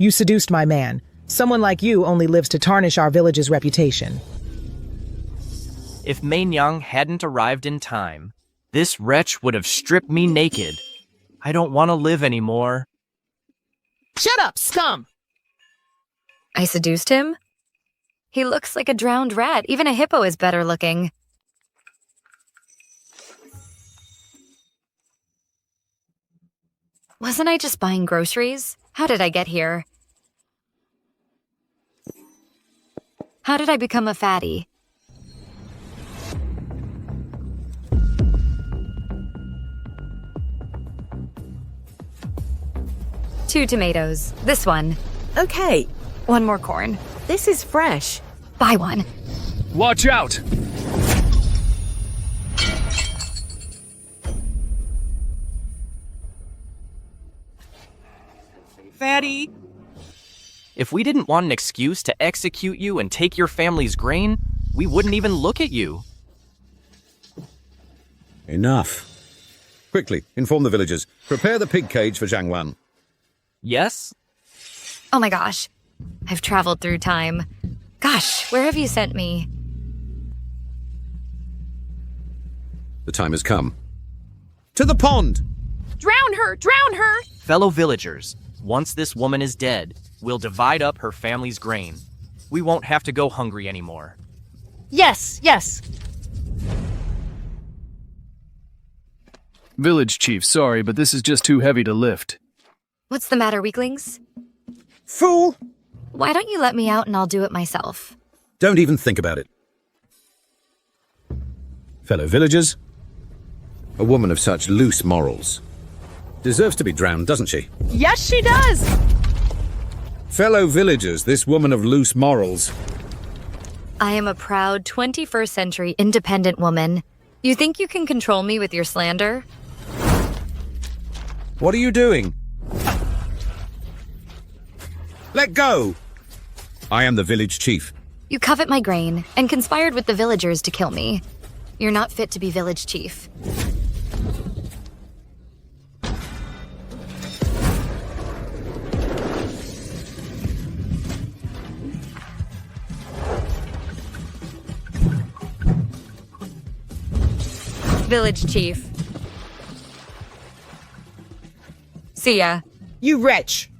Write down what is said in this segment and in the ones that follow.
You seduced my man. Someone like you only lives to tarnish our village's reputation. If Mainyang hadn't arrived in time, this wretch would have stripped me naked. I don't want to live anymore. Shut up, scum! I seduced him? He looks like a drowned rat. Even a hippo is better looking. Wasn't I just buying groceries? How did I get here? How did I become a fatty? Two tomatoes. This one. Okay, One more corn. this is fresh. Buy one. Watch out! Fatty. If we didn't want an excuse to execute you and take your family's grain, we wouldn't even look at you. Enough. Quickly, inform the villagers. Prepare the pig cage for Zhang Wan. Yes? Oh my gosh. I've traveled through time. Gosh, where have you sent me? The time has come. To the pond! Drown her! Drown her! Fellow villagers, once this woman is dead, we'll divide up her family's grain. We won't have to go hungry anymore. Yes, yes. Village chief, sorry, but this is just too heavy to lift. What's the matter, weaklings? Fool! Why don't you let me out and I'll do it myself? Don't even think about it. Fellow villagers, a woman of such loose morals deserves to be drowned, doesn't she? Yes, she does! Fellow villagers, this woman of loose morals. I am a proud 21st century independent woman. You think you can control me with your slander? What are you doing? Let go! I am the village chief. You covet my grain and conspired with the villagers to kill me. You're not fit to be village chief. Village chief. See ya. You wretch!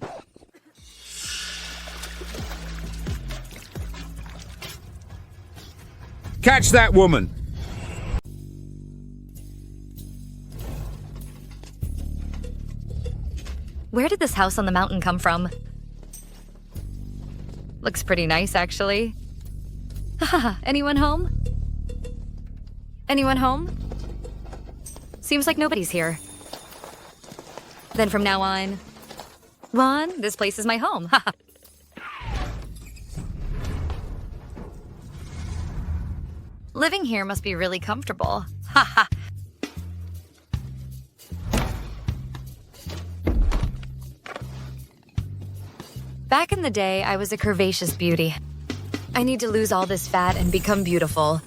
Catch that woman! Where did this house on the mountain come from? Looks pretty nice, actually. Haha, anyone home? Anyone home? Seems like nobody's here. Then from now on, this place is my home. Haha. Living here must be really comfortable. Haha. Back in the day, I was a curvaceous beauty. I need to lose all this fat and become beautiful.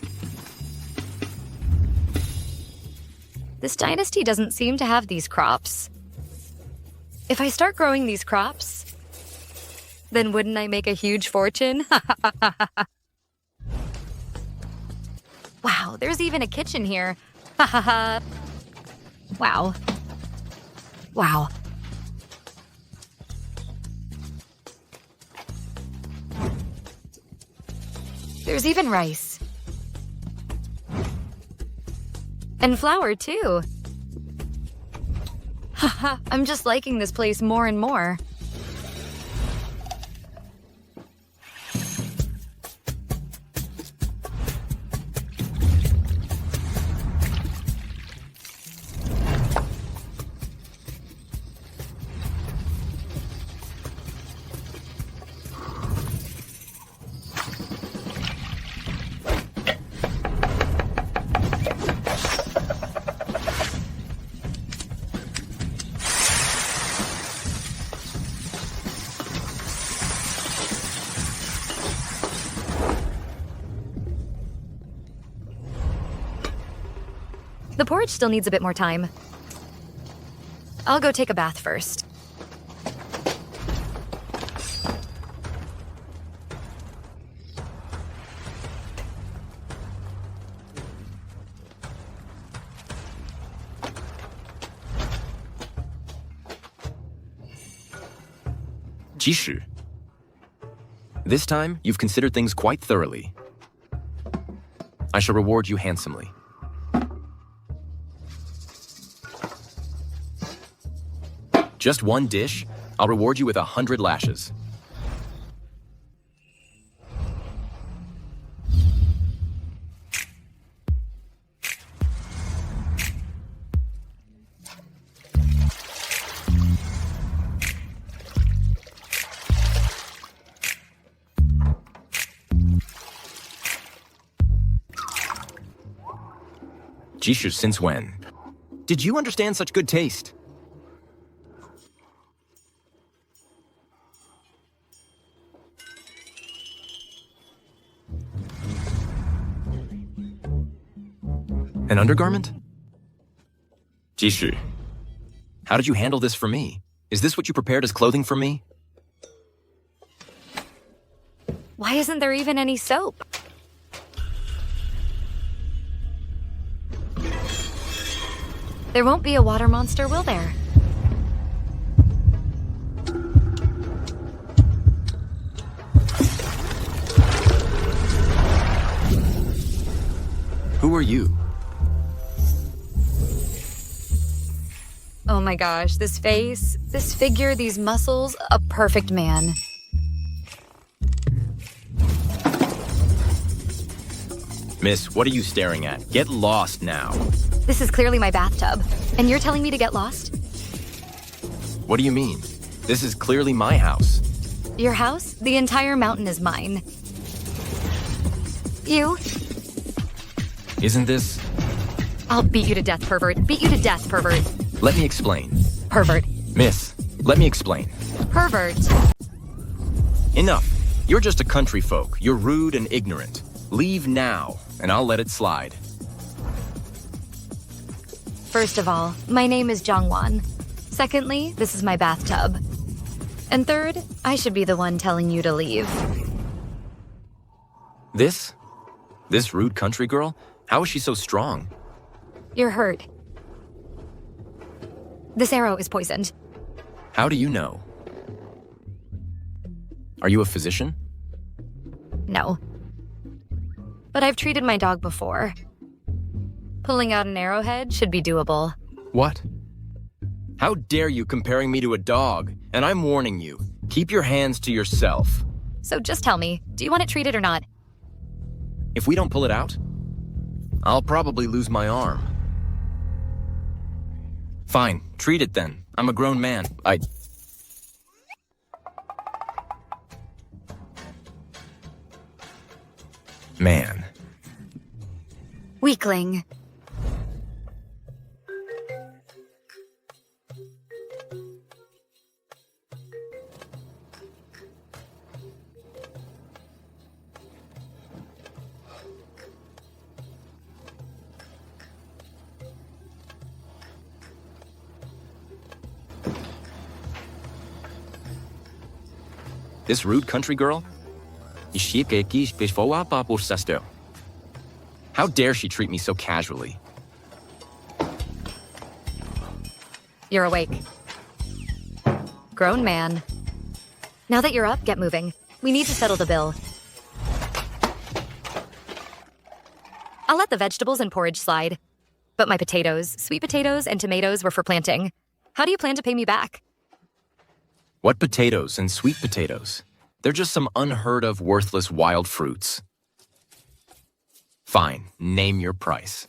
This dynasty doesn't seem to have these crops. If I start growing these crops, then wouldn't I make a huge fortune? Wow, there's even a kitchen here. Wow. Wow. There's even rice. And flour, too. Haha, I'm just liking this place more and more. The porridge still needs a bit more time. I'll go take a bath first. Jishu. This time, you've considered things quite thoroughly. I shall reward you handsomely. Just one dish, I'll reward you with 100 lashes. Jishu, since when? Did you understand such good taste? An undergarment? Jishu, how did you handle this for me? Is this what you prepared as clothing for me? Why isn't there even any soap? There won't be a water monster, will there? Who are you? Oh my gosh, this face, this figure, these muscles, a perfect man. Miss, what are you staring at? Get lost now. This is clearly my bathtub, and you're telling me to get lost? What do you mean? This is clearly my house. Your house? The entire mountain is mine. You? Isn't this... I'll beat you to death, pervert. Beat you to death, pervert. Let me explain. Pervert. Miss, let me explain. Pervert. Enough. You're just a country folk. You're rude and ignorant. Leave now, and I'll let it slide. First of all, my name is Jongwon. Secondly, this is my bathtub. And third, I should be the one telling you to leave. This rude country girl? How is she so strong? You're hurt. This arrow is poisoned. How do you know? Are you a physician? No. But I've treated my dog before. Pulling out an arrowhead should be doable. What? How dare you comparing me to a dog? And I'm warning you, keep your hands to yourself. So just tell me, do you want it treated or not? If we don't pull it out, I'll probably lose my arm. Fine, treat it then. I'm a grown man. Man. Weakling. This rude country girl? How dare she treat me so casually? You're awake. Grown man. Now that you're up, get moving. We need to settle the bill. I'll let the vegetables and porridge slide. But my potatoes, sweet potatoes, and tomatoes were for planting. How do you plan to pay me back? What potatoes and sweet potatoes? They're just some unheard of worthless wild fruits. Fine, name your price.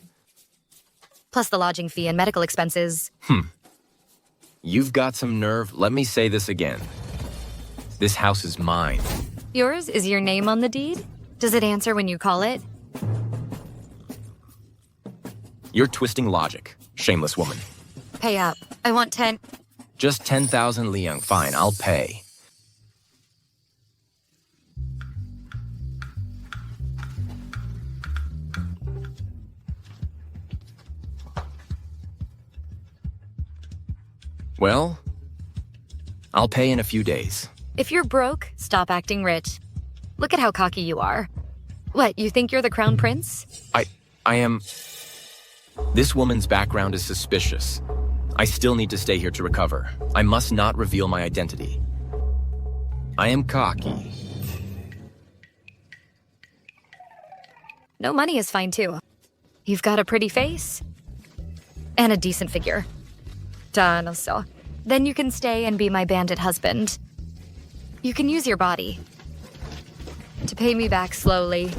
Plus the lodging fee and medical expenses. You've got some nerve. Let me say this again. This house is mine. Yours is your name on the deed? Does it answer when you call it? You're twisting logic, shameless woman. Pay up. I want 10. Just 10,000 liang. Fine, I'll pay. Well, I'll pay in a few days. If you're broke, stop acting rich. Look at how cocky you are. What, you think you're the crown prince? I am... This woman's background is suspicious. I still need to stay here to recover. I must not reveal my identity. I am cocky. No money is fine too. You've got a pretty face. And a decent figure. Done, so. Then you can stay and be my bandit husband. You can use your body to pay me back slowly.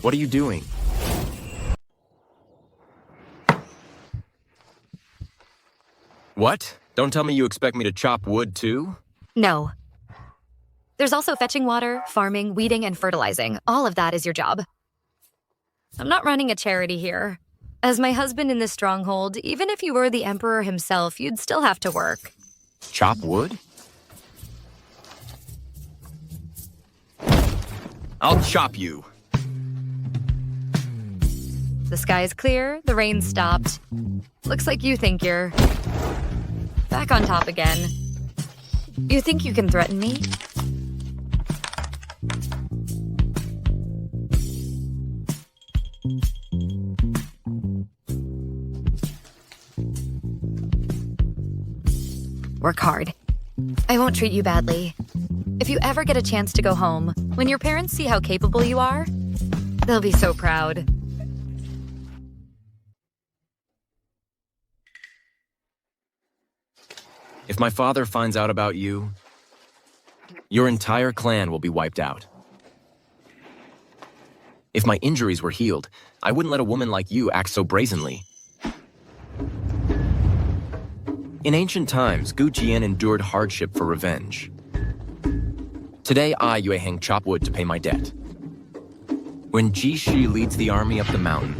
What are you doing? What? Don't tell me you expect me to chop wood too? No. There's also fetching water, farming, weeding, and fertilizing. All of that is your job. I'm not running a charity here. As my husband in this stronghold, even if you were the emperor himself, you'd still have to work. Chop wood? I'll chop you. The sky is clear, the rain stopped. Looks like you think you're back on top again. You think you can threaten me? Work hard. I won't treat you badly. If you ever get a chance to go home, when your parents see how capable you are, they'll be so proud. If my father finds out about you, your entire clan will be wiped out. If my injuries were healed, I wouldn't let a woman like you act so brazenly. In ancient times, Gu Jian endured hardship for revenge. Today, I, Yue Heng, chop wood to pay my debt. When Ji Shi leads the army up the mountain,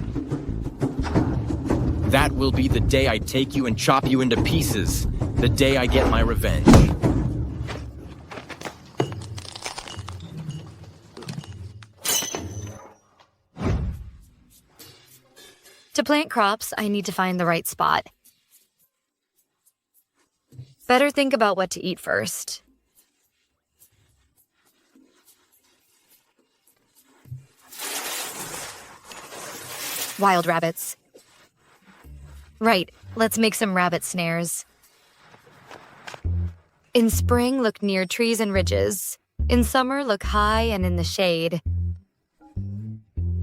that will be the day I take you and chop you into pieces. The day I get my revenge. To plant crops, I need to find the right spot. Better think about what to eat first. Wild rabbits. Right, let's make some rabbit snares. In spring, look near trees and ridges. In summer, look high and in the shade.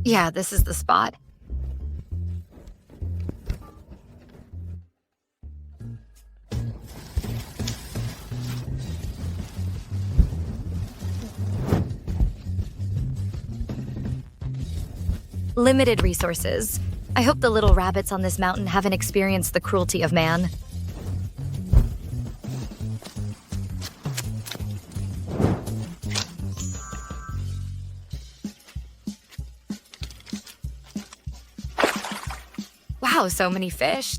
Yeah, this is the spot. Limited resources. I hope the little rabbits on this mountain haven't experienced the cruelty of man. Wow, so many fish.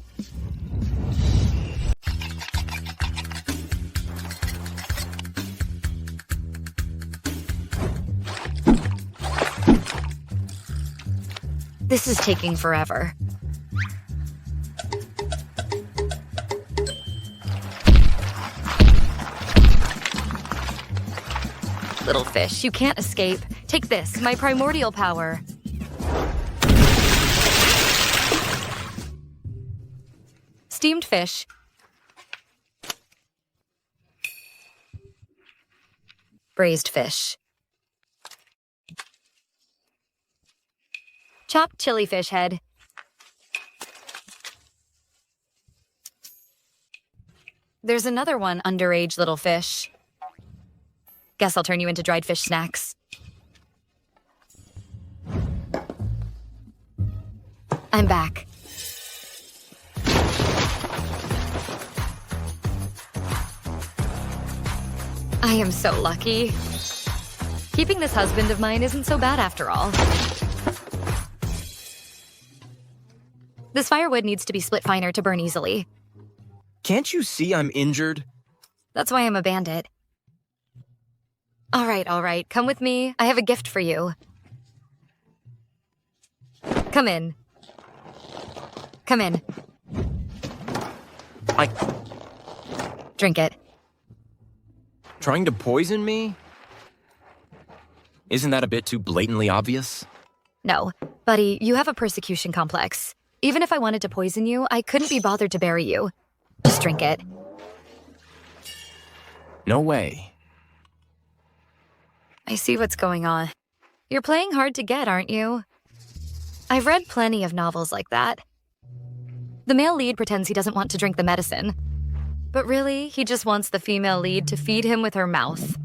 This is taking forever. Little fish, you can't escape. Take this, my primordial power. Steamed fish. Braised fish. Chopped chili fish head. There's another one, underage little fish. Guess I'll turn you into dried fish snacks. I'm back. I am so lucky. Keeping this husband of mine isn't so bad after all. This firewood needs to be split finer to burn easily. Can't you see I'm injured? That's why I'm a bandit. All right. Come with me. I have a gift for you. Come in. Come in. Drink it. Trying to poison me? Isn't that a bit too blatantly obvious? No. Buddy, you have a persecution complex. Even if I wanted to poison you, I couldn't be bothered to bury you. Just drink it. No way. I see what's going on. You're playing hard to get, aren't you? I've read plenty of novels like that. The male lead pretends he doesn't want to drink the medicine, but really, he just wants the female lead to feed him with her mouth.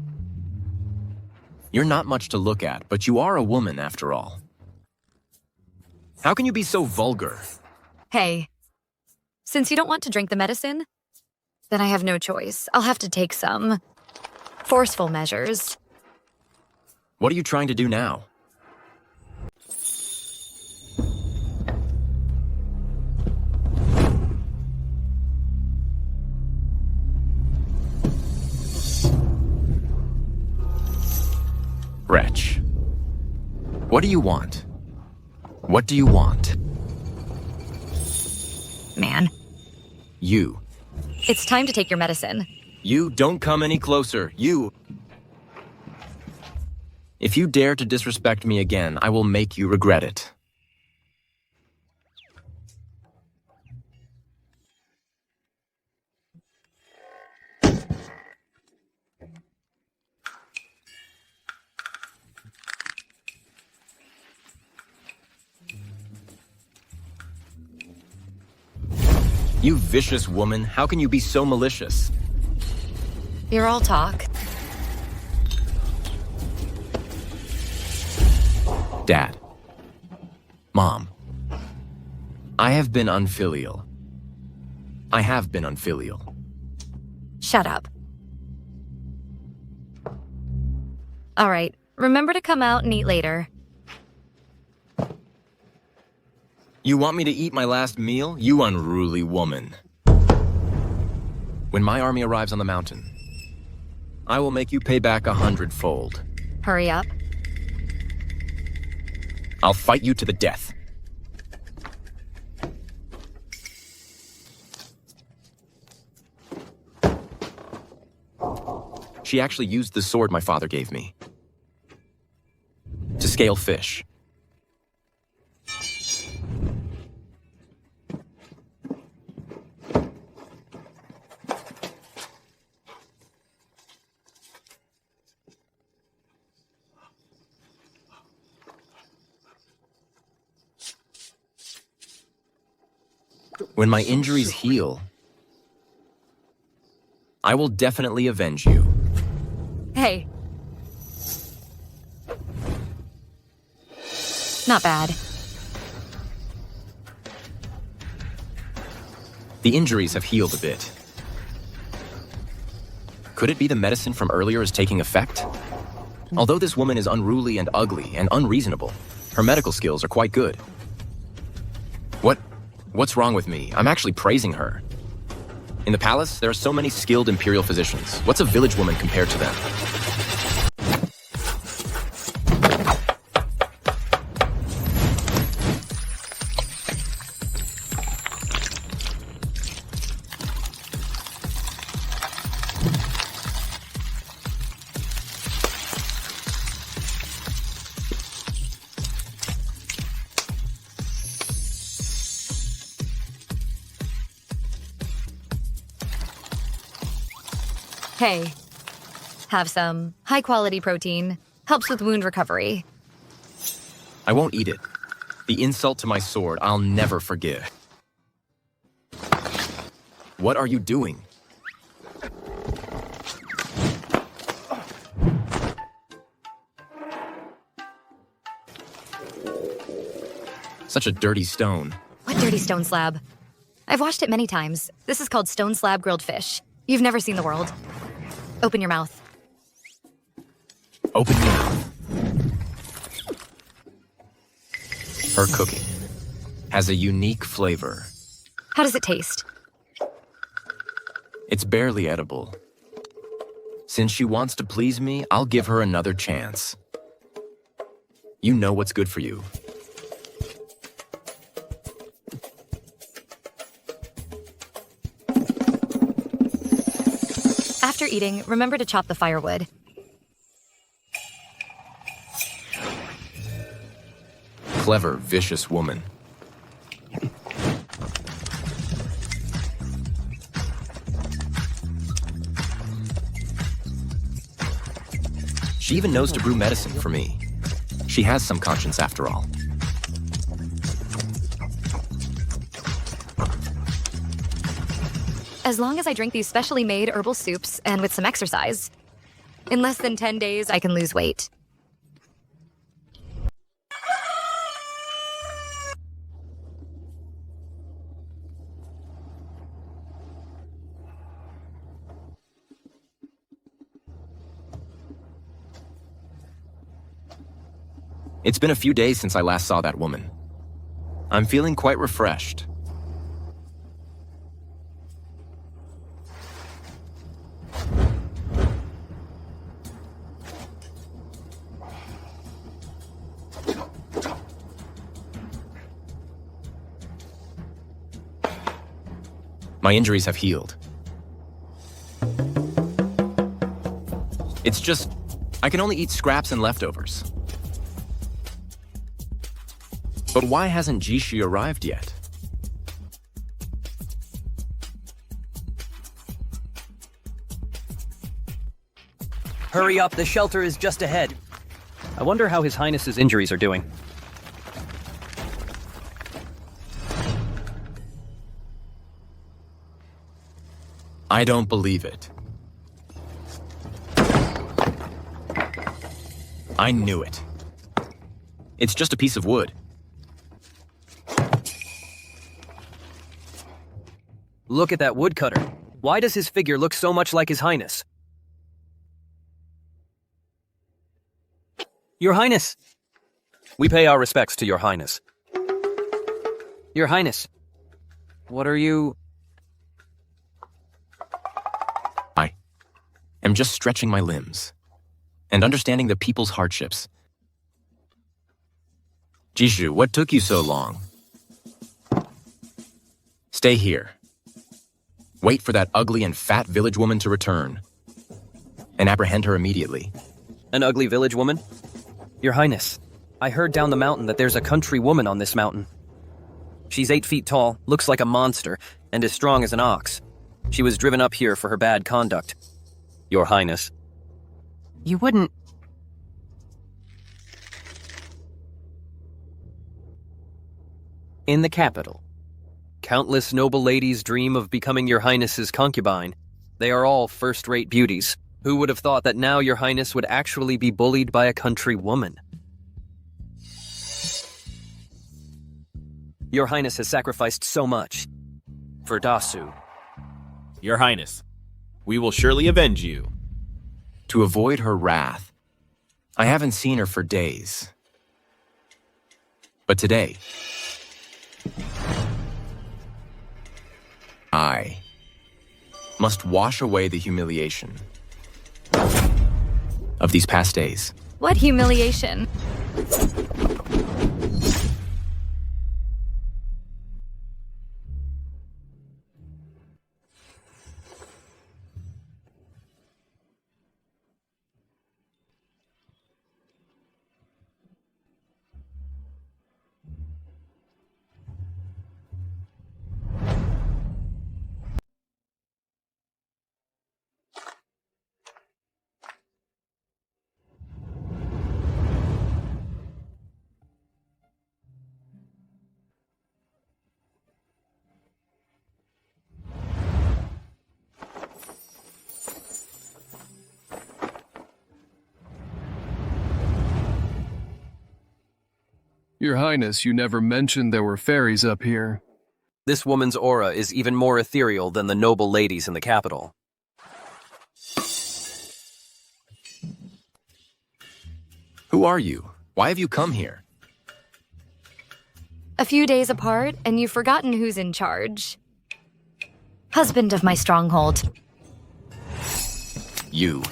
You're not much to look at, but you are a woman after all. How can you be so vulgar? Hey, since you don't want to drink the medicine, then I have no choice. I'll have to take some forceful measures. What are you trying to do now? Wretch. What do you want? What do you want? Man, You. it's time to take your medicine. You don't come any closer. You. If you dare to disrespect me again, I will make you regret it. You vicious woman, how can you be so malicious? You're all talk. Dad. Mom. I have been unfilial. I have been unfilial. Shut up. All right, remember to come out and eat later. You want me to eat my last meal, you unruly woman? When my army arrives on the mountain, I will make you pay back 100-fold. Hurry up. I'll fight you to the death. She actually used the sword my father gave me to scale fish. When my injuries heal, I will definitely avenge you. Hey. Not bad. The injuries have healed a bit. Could it be the medicine from earlier is taking effect? Although this woman is unruly and ugly and unreasonable, her medical skills are quite good. What's wrong with me? I'm actually praising her. In the palace, there are so many skilled imperial physicians. What's a village woman compared to them? Hey. Have some high-quality protein. Helps with wound recovery. I won't eat it. The insult to my sword, I'll never forgive. What are you doing? Such a dirty stone. What dirty stone slab? I've washed it many times. This is called stone slab grilled fish. You've never seen the world. Open your mouth. Open your mouth. Her cooking has a unique flavor. How does it taste? It's barely edible. Since she wants to please me, I'll give her another chance. You know what's good for you. After eating, remember to chop the firewood. Clever, vicious woman. She even knows to brew medicine for me. She has some conscience after all. As long as I drink these specially made herbal soups and with some exercise, in less than 10 days, I can lose weight. It's been a few days since I last saw that woman. I'm feeling quite refreshed. My injuries have healed. It's just, I can only eat scraps and leftovers. But why hasn't Jishi arrived yet? Hurry up, the shelter is just ahead. I wonder how His Highness's injuries are doing. I don't believe it. I knew it. It's just a piece of wood. Look at that woodcutter. Why does his figure look so much like His Highness? Your Highness! We pay our respects to Your Highness. Your Highness, what are you... I am just stretching my limbs and understanding the people's hardships. Jishu, what took you so long? Stay here. Wait for that ugly and fat village woman to return and apprehend her immediately. An ugly village woman? Your Highness, I heard down the mountain that there's a country woman on this mountain. She's 8 feet tall, looks like a monster, and as strong as an ox. She was driven up here for her bad conduct. Your Highness. You wouldn't. In the capital, countless noble ladies dream of becoming Your Highness's concubine. They are all first-rate beauties. Who would have thought that now Your Highness would actually be bullied by a country woman? Your Highness has sacrificed so much for Dasu. Your Highness, we will surely avenge you. To avoid her wrath, I haven't seen her for days. But today, I must wash away the humiliation of these past days. What humiliation? Your Highness, you never mentioned there were fairies up here. This woman's aura is even more ethereal than the noble ladies in the capital. Who are you? Why have you come here? A few days apart, and you've forgotten who's in charge. Husband of my stronghold. You.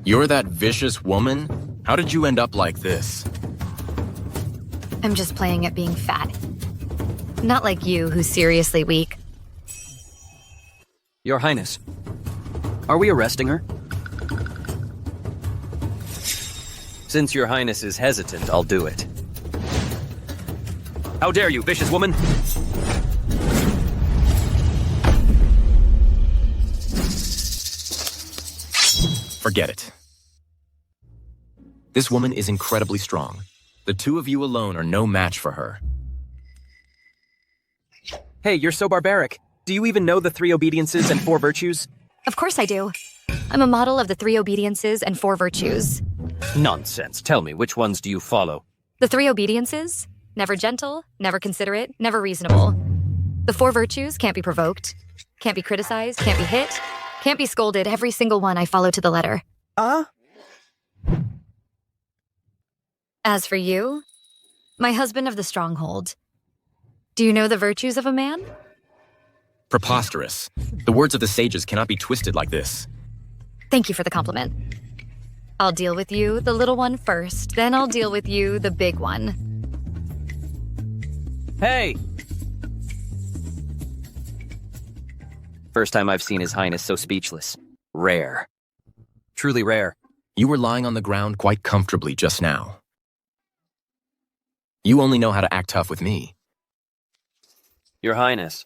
You're that vicious woman? How did you end up like this? I'm just playing at being fat. Not like you, who's seriously weak. Your Highness, are we arresting her? Since Your Highness is hesitant, I'll do it. How dare you, vicious woman! Forget it. This woman is incredibly strong. The two of you alone are no match for her. Hey, you're so barbaric. Do you even know the 3 obediences and 4 virtues? Of course I do. I'm a model of the 3 obediences and 4 virtues. Nonsense. Tell me, which ones do you follow? The 3 obediences? Never gentle, never considerate, never reasonable. The 4 virtues: can't be provoked, can't be criticized, can't be hit, can't be scolded. Every single one I follow to the letter. As for you, my husband of the stronghold, do you know the virtues of a man? Preposterous. The words of the sages cannot be twisted like this. Thank you for the compliment. I'll deal with you, the little one, first, then I'll deal with you, the big one. Hey! First time I've seen His Highness so speechless. Rare. Truly rare. You were lying on the ground quite comfortably just now. You only know how to act tough with me. Your Highness.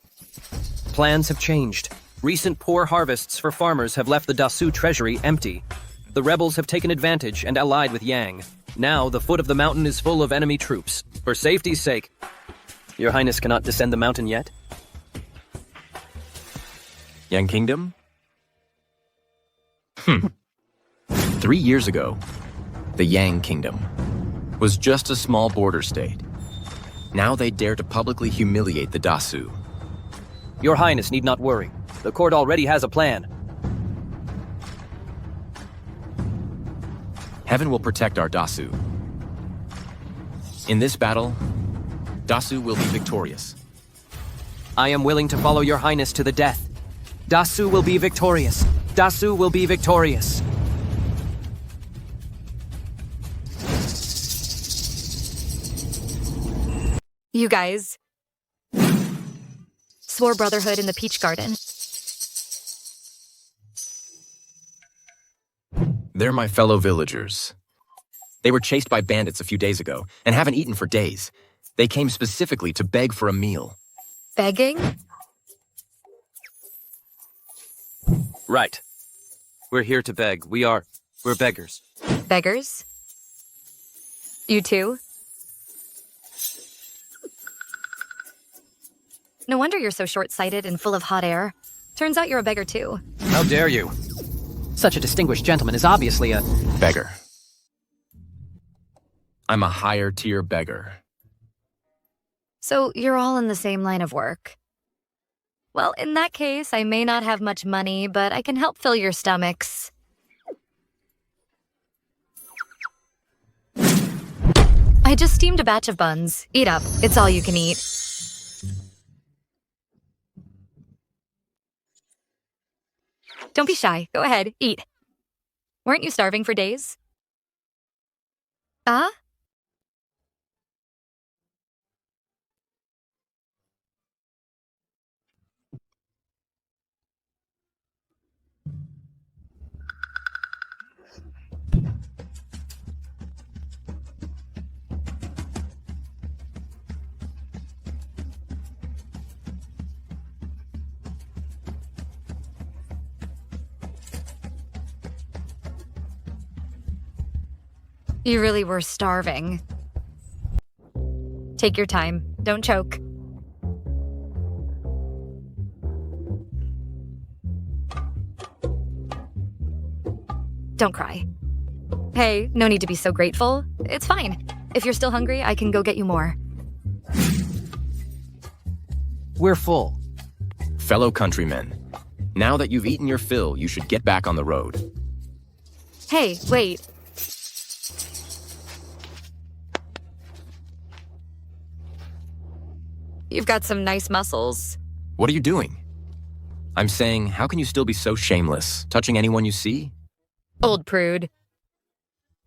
Plans have changed. Recent poor harvests for farmers have left the Dasu treasury empty. The rebels have taken advantage and allied with Yang. Now the foot of the mountain is full of enemy troops. For safety's sake. Your Highness cannot descend the mountain yet? Yang Kingdom? 3 years ago, the Yang Kingdom was just a small border state. Now they dare to publicly humiliate the Dasu. Your Highness need not worry. The court already has a plan. Heaven will protect our Dasu. In this battle, Dasu will be victorious. I am willing to follow Your Highness to the death. Dasu will be victorious. Dasu will be victorious. You guys swore brotherhood in the Peach Garden. They're my fellow villagers. They were chased by bandits a few days ago and haven't eaten for days. They came specifically to beg for a meal. Begging? Right. We're here to beg. We're beggars. Beggars? You too? No wonder you're so short-sighted and full of hot air. Turns out you're a beggar too. How dare you? Such a distinguished gentleman is obviously a... Beggar. I'm a higher-tier beggar. So you're all in the same line of work. Well, in that case, I may not have much money, but I can help fill your stomachs. I just steamed a batch of buns. Eat up. It's all you can eat. Don't be shy. Go ahead. Eat. Weren't you starving for days? Ah? You really were starving. Take your time. Don't choke. Don't cry. Hey, no need to be so grateful. It's fine. If you're still hungry, I can go get you more. We're full. Fellow countrymen, now that you've eaten your fill, you should get back on the road. Hey, wait. You've got some nice muscles. What are you doing? I'm saying, how can you still be so shameless, touching anyone you see? Old prude.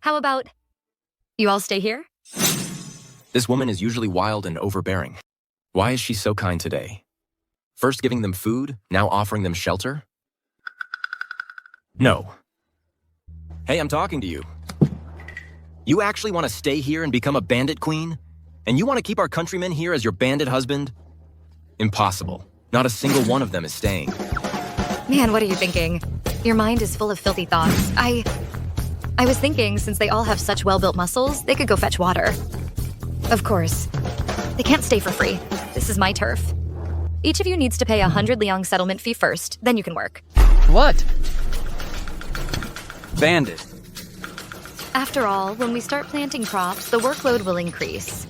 How about you all stay here? This woman is usually wild and overbearing. Why is she so kind today? First giving them food, now offering them shelter? No. Hey, I'm talking to you. You actually want to stay here and become a bandit queen? And you want to keep our countrymen here as your bandit husband? Impossible. Not a single one of them is staying. Man, what are you thinking? Your mind is full of filthy thoughts. I was thinking, since they all have such well-built muscles, they could go fetch water. Of course. They can't stay for free. This is my turf. Each of you needs to pay 100 liang settlement fee first, then you can work. What? Bandit. After all, when we start planting crops, the workload will increase.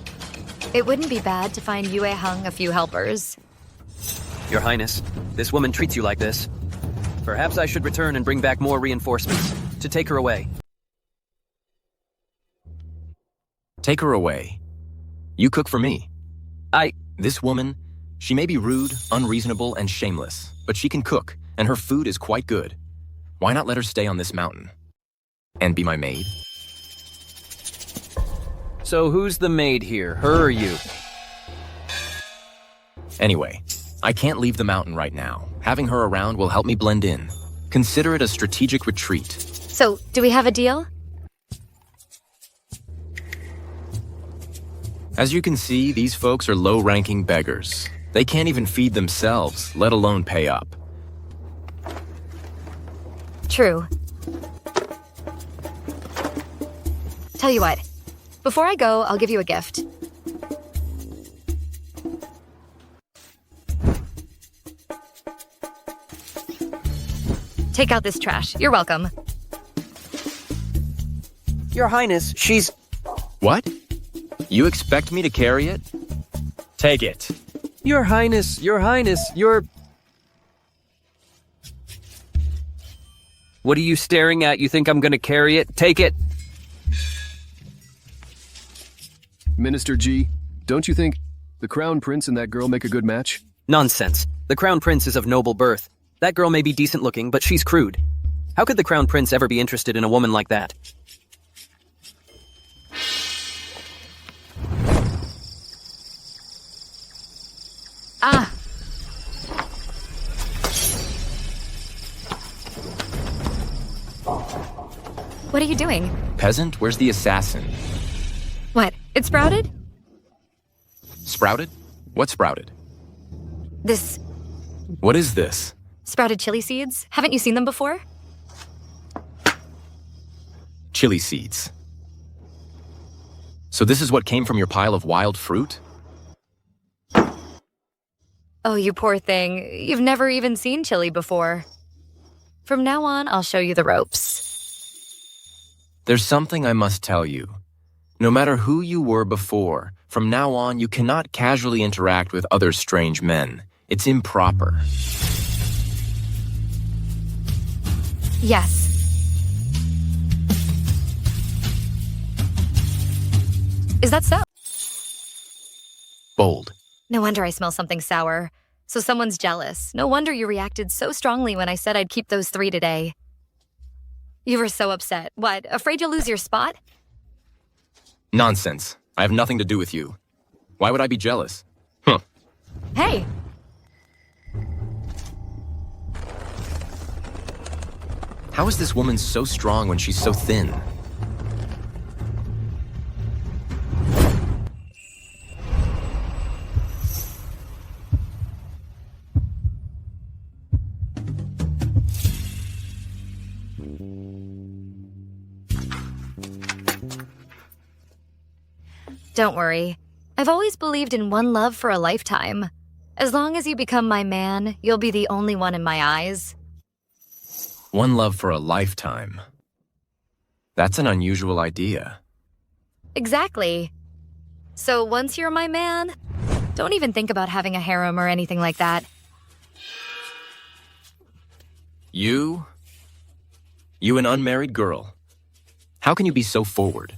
It wouldn't be bad to find Yue Hung a few helpers. Your Highness, this woman treats you like this. Perhaps I should return and bring back more reinforcements to take her away. Take her away. You cook for me. This woman, she may be rude, unreasonable, and shameless, but she can cook, and her food is quite good. Why not let her stay on this mountain? And be my maid? So who's the maid here, her or you? Anyway, I can't leave the mountain right now. Having her around will help me blend in. Consider it a strategic retreat. So, do we have a deal? As you can see, these folks are low-ranking beggars. They can't even feed themselves, let alone pay up. True. Tell you what, before I go, I'll give you a gift. Take out this trash. You're welcome. Your Highness, she's... What? You expect me to carry it? Take it. Your Highness, you're... What are you staring at? You think I'm gonna carry it? Take it! Minister G, don't you think the Crown Prince and that girl make a good match? Nonsense. The Crown Prince is of noble birth. That girl may be decent looking, but she's crude. How could the Crown Prince ever be interested in a woman like that? Ah! What are you doing? Peasant, where's the assassin? What? It sprouted? Sprouted? What sprouted? This What is this? sprouted chili seeds? Haven't you seen them before? Chili seeds. So this is what came from your pile of wild fruit? Oh, you poor thing. You've never even seen chili before. From now on, I'll show you the ropes. There's something I must tell you. No matter who you were before, from now on you cannot casually interact with other strange men. It's improper. Yes. Is that so? Bold. No wonder I smell something sour. So someone's jealous. No wonder you reacted so strongly when I said I'd keep those 3 today. You were so upset. What, afraid you'll lose your spot? Nonsense. I have nothing to do with you. Why would I be jealous? Huh. Hey! How is this woman so strong when she's so thin? Don't worry. I've always believed in one love for a lifetime. As long as you become my man, you'll be the only one in my eyes. One love for a lifetime. That's an unusual idea. Exactly. So once you're my man, don't even think about having a harem or anything like that. You an unmarried girl. How can you be so forward?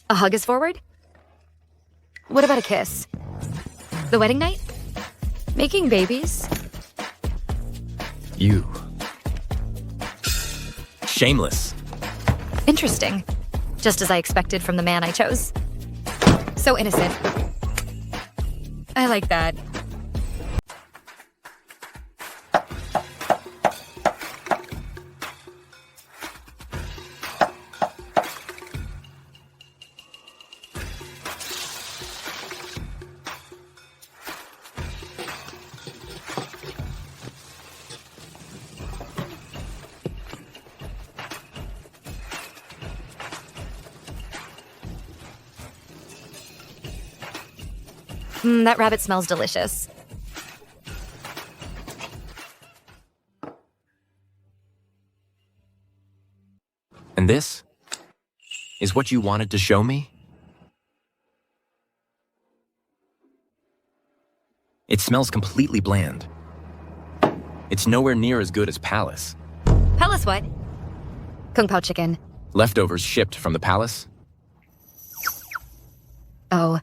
A hug is forward? What about a kiss? The wedding night? Making babies? You. Shameless. Interesting. Just as I expected from the man I chose. So innocent. I like that. That rabbit smells delicious. And this is what you wanted to show me? It smells completely bland. It's nowhere near as good as Palace. Palace what? Kung Pao chicken. Leftovers shipped from the Palace? Oh,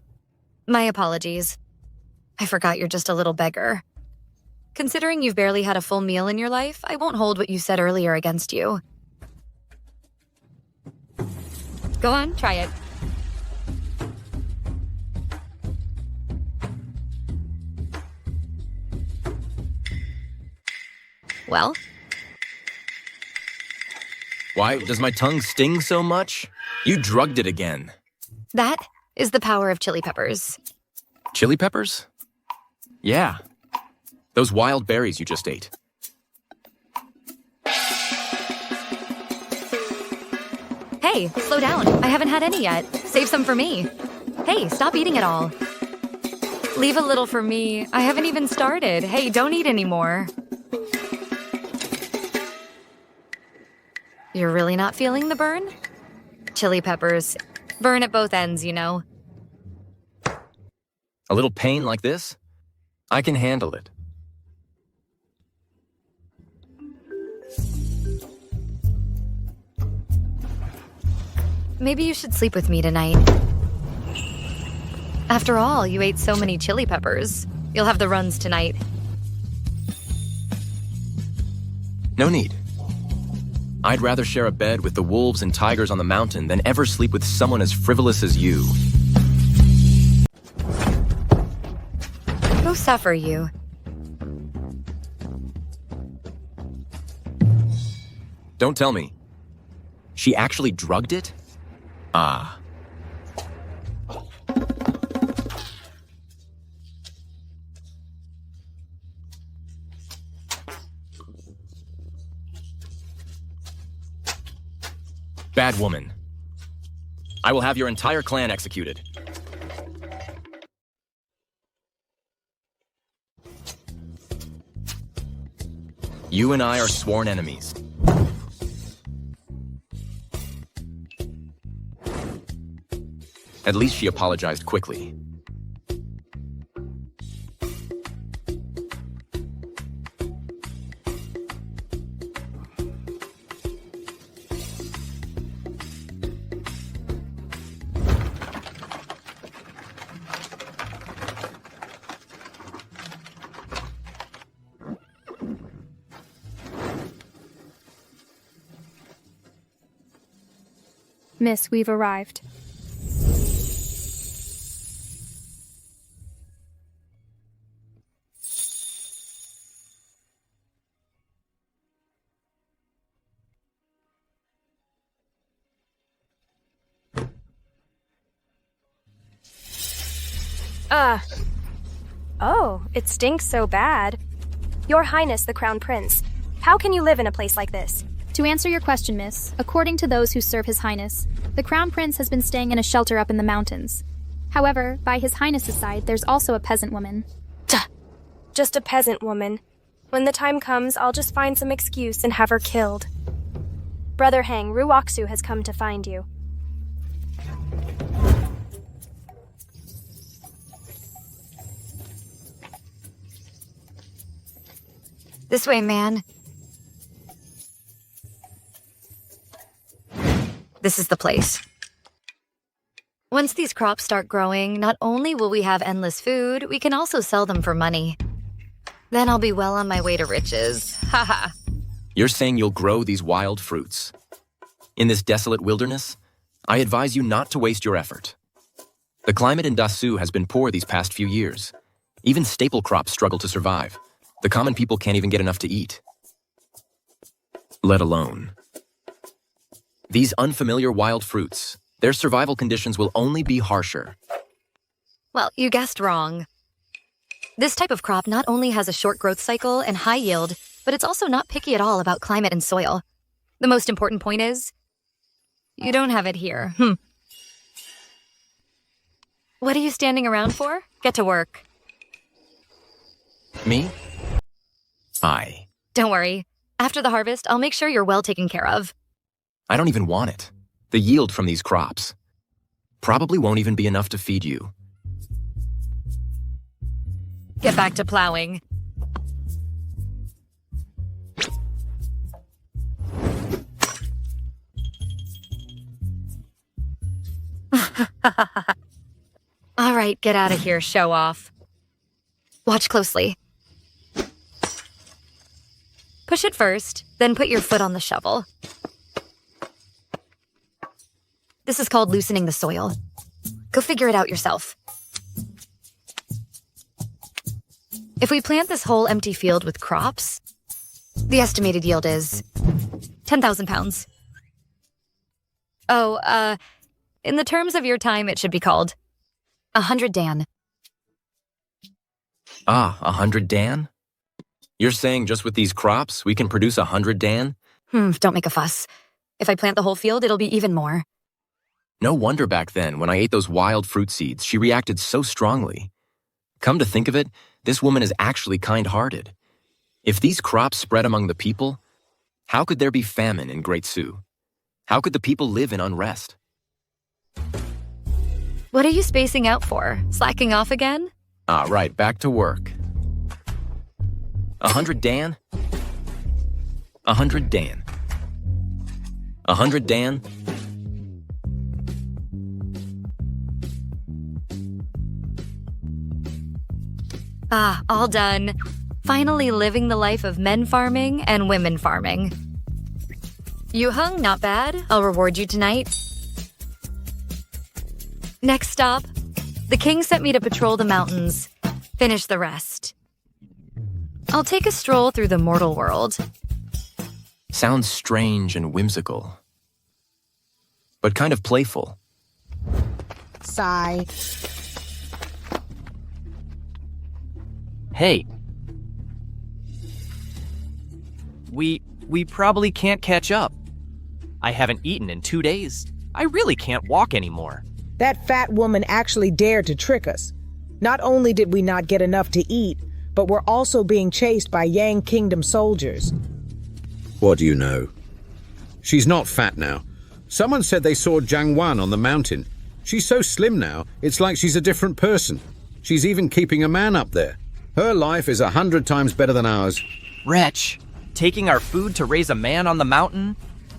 my apologies. I forgot you're just a little beggar. Considering you've barely had a full meal in your life, I won't hold what you said earlier against you. Go on, try it. Well? Why does my tongue sting so much? You drugged it again. That is the power of chili peppers. Chili peppers? Yeah. Those wild berries you just ate. Hey, slow down. I haven't had any yet. Save some for me. Hey, stop eating it all. Leave a little for me. I haven't even started. Hey, don't eat anymore. You're really not feeling the burn? Chili peppers. Burn at both ends, you know. A little pain like this? I can handle it. Maybe you should sleep with me tonight. After all, you ate so many chili peppers. You'll have the runs tonight. No need. I'd rather share a bed with the wolves and tigers on the mountain than ever sleep with someone as frivolous as you. Go suffer, you. Don't tell me. She actually drugged it? Ah. Bad woman. I will have your entire clan executed. You and I are sworn enemies. At least she apologized quickly. Miss, we've arrived. Oh, it stinks so bad. Your Highness, the Crown Prince, how can you live in a place like this? To answer your question, miss, according to those who serve His Highness, the Crown Prince has been staying in a shelter up in the mountains. However, by His Highness's side, there's also a peasant woman. Just a peasant woman. When the time comes, I'll just find some excuse and have her killed. Brother Hang, Ruoksu has come to find you. This way, man. This is the place. Once these crops start growing, not only will we have endless food, we can also sell them for money. Then I'll be well on my way to riches. Haha. You're saying you'll grow these wild fruits. In this desolate wilderness, I advise you not to waste your effort. The climate in Dasu has been poor these past few years. Even staple crops struggle to survive. The common people can't even get enough to eat. Let alone. These unfamiliar wild fruits, their survival conditions will only be harsher. Well, you guessed wrong. This type of crop not only has a short growth cycle and high yield, but it's also not picky at all about climate and soil. The most important point is, you don't have it here. What are you standing around for? Get to work. Me? Aye. Don't worry. After the harvest, I'll make sure you're well taken care of. I don't even want it. The yield from these crops probably won't even be enough to feed you. Get back to plowing. All right, get out of here, show off. Watch closely. Push it first, then put your foot on the shovel. This is called loosening the soil. Go figure it out yourself. If we plant this whole empty field with crops, the estimated yield is 10,000 pounds. Oh, in the terms of your time, it should be called 100 Dan. 100 Dan? You're saying just with these crops, we can produce 100 Dan? Don't make a fuss. If I plant the whole field, it'll be even more. No wonder back then, when I ate those wild fruit seeds, she reacted so strongly. Come to think of it, this woman is actually kind-hearted. If these crops spread among the people, how could there be famine in Great Sioux? How could the people live in unrest? What are you spacing out for? Slacking off again? Right, back to work. 100 Dan? 100 Dan. 100 Dan? All done. Finally living the life of men farming and women farming. You hung, not bad. I'll reward you tonight. Next stop, the king sent me to patrol the mountains. Finish the rest. I'll take a stroll through the mortal world. Sounds strange and whimsical, but kind of playful. Sigh. Hey. We probably can't catch up. I haven't eaten in 2 days. I really can't walk anymore. That fat woman actually dared to trick us. Not only did we not get enough to eat, but we're also being chased by Yang Kingdom soldiers. What do you know? She's not fat now. Someone said they saw Jiang Wan on the mountain. She's so slim now, it's like she's a different person. She's even keeping a man up there. Her life is 100 times better than ours. Wretch, taking our food to raise a man on the mountain?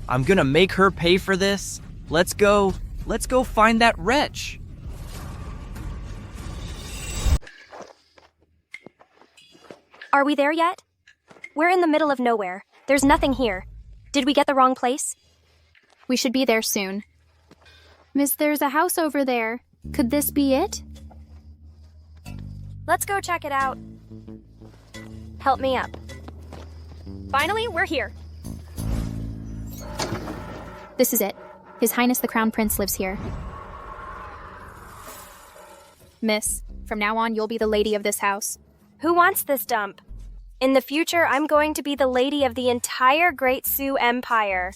I'm gonna make her pay for this. Let's go find that wretch. Are we there yet? We're in the middle of nowhere. There's nothing here. Did we get the wrong place? We should be there soon. Miss, there's a house over there. Could this be it? Let's go check it out. Help me up. Finally, we're here. This is it. His Highness the Crown Prince lives here. Miss, from now on, you'll be the lady of this house. Who wants this dump? In the future, I'm going to be the lady of the entire Great Sioux Empire.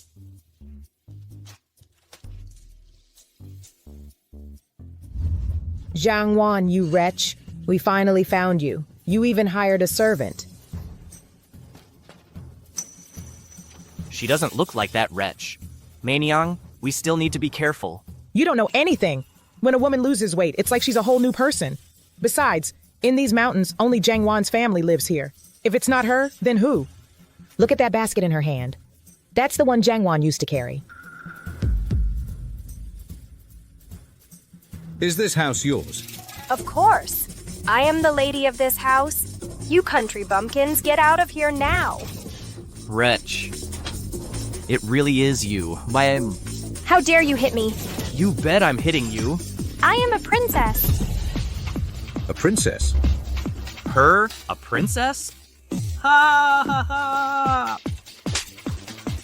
Jiang Wan, you wretch. We finally found you. You even hired a servant. She doesn't look like that wretch. Mainyang, we still need to be careful. You don't know anything. When a woman loses weight, it's like she's a whole new person. Besides, in these mountains, only Jiang Wan's family lives here. If it's not her, then who? Look at that basket in her hand. That's the one Jiang Wan used to carry. Is this house yours? Of course. I am the lady of this house. You country bumpkins, get out of here now. Wretch. It really is you. How dare you hit me? You bet I'm hitting you. I am a princess. A princess? Her? A princess? Ha ha ha!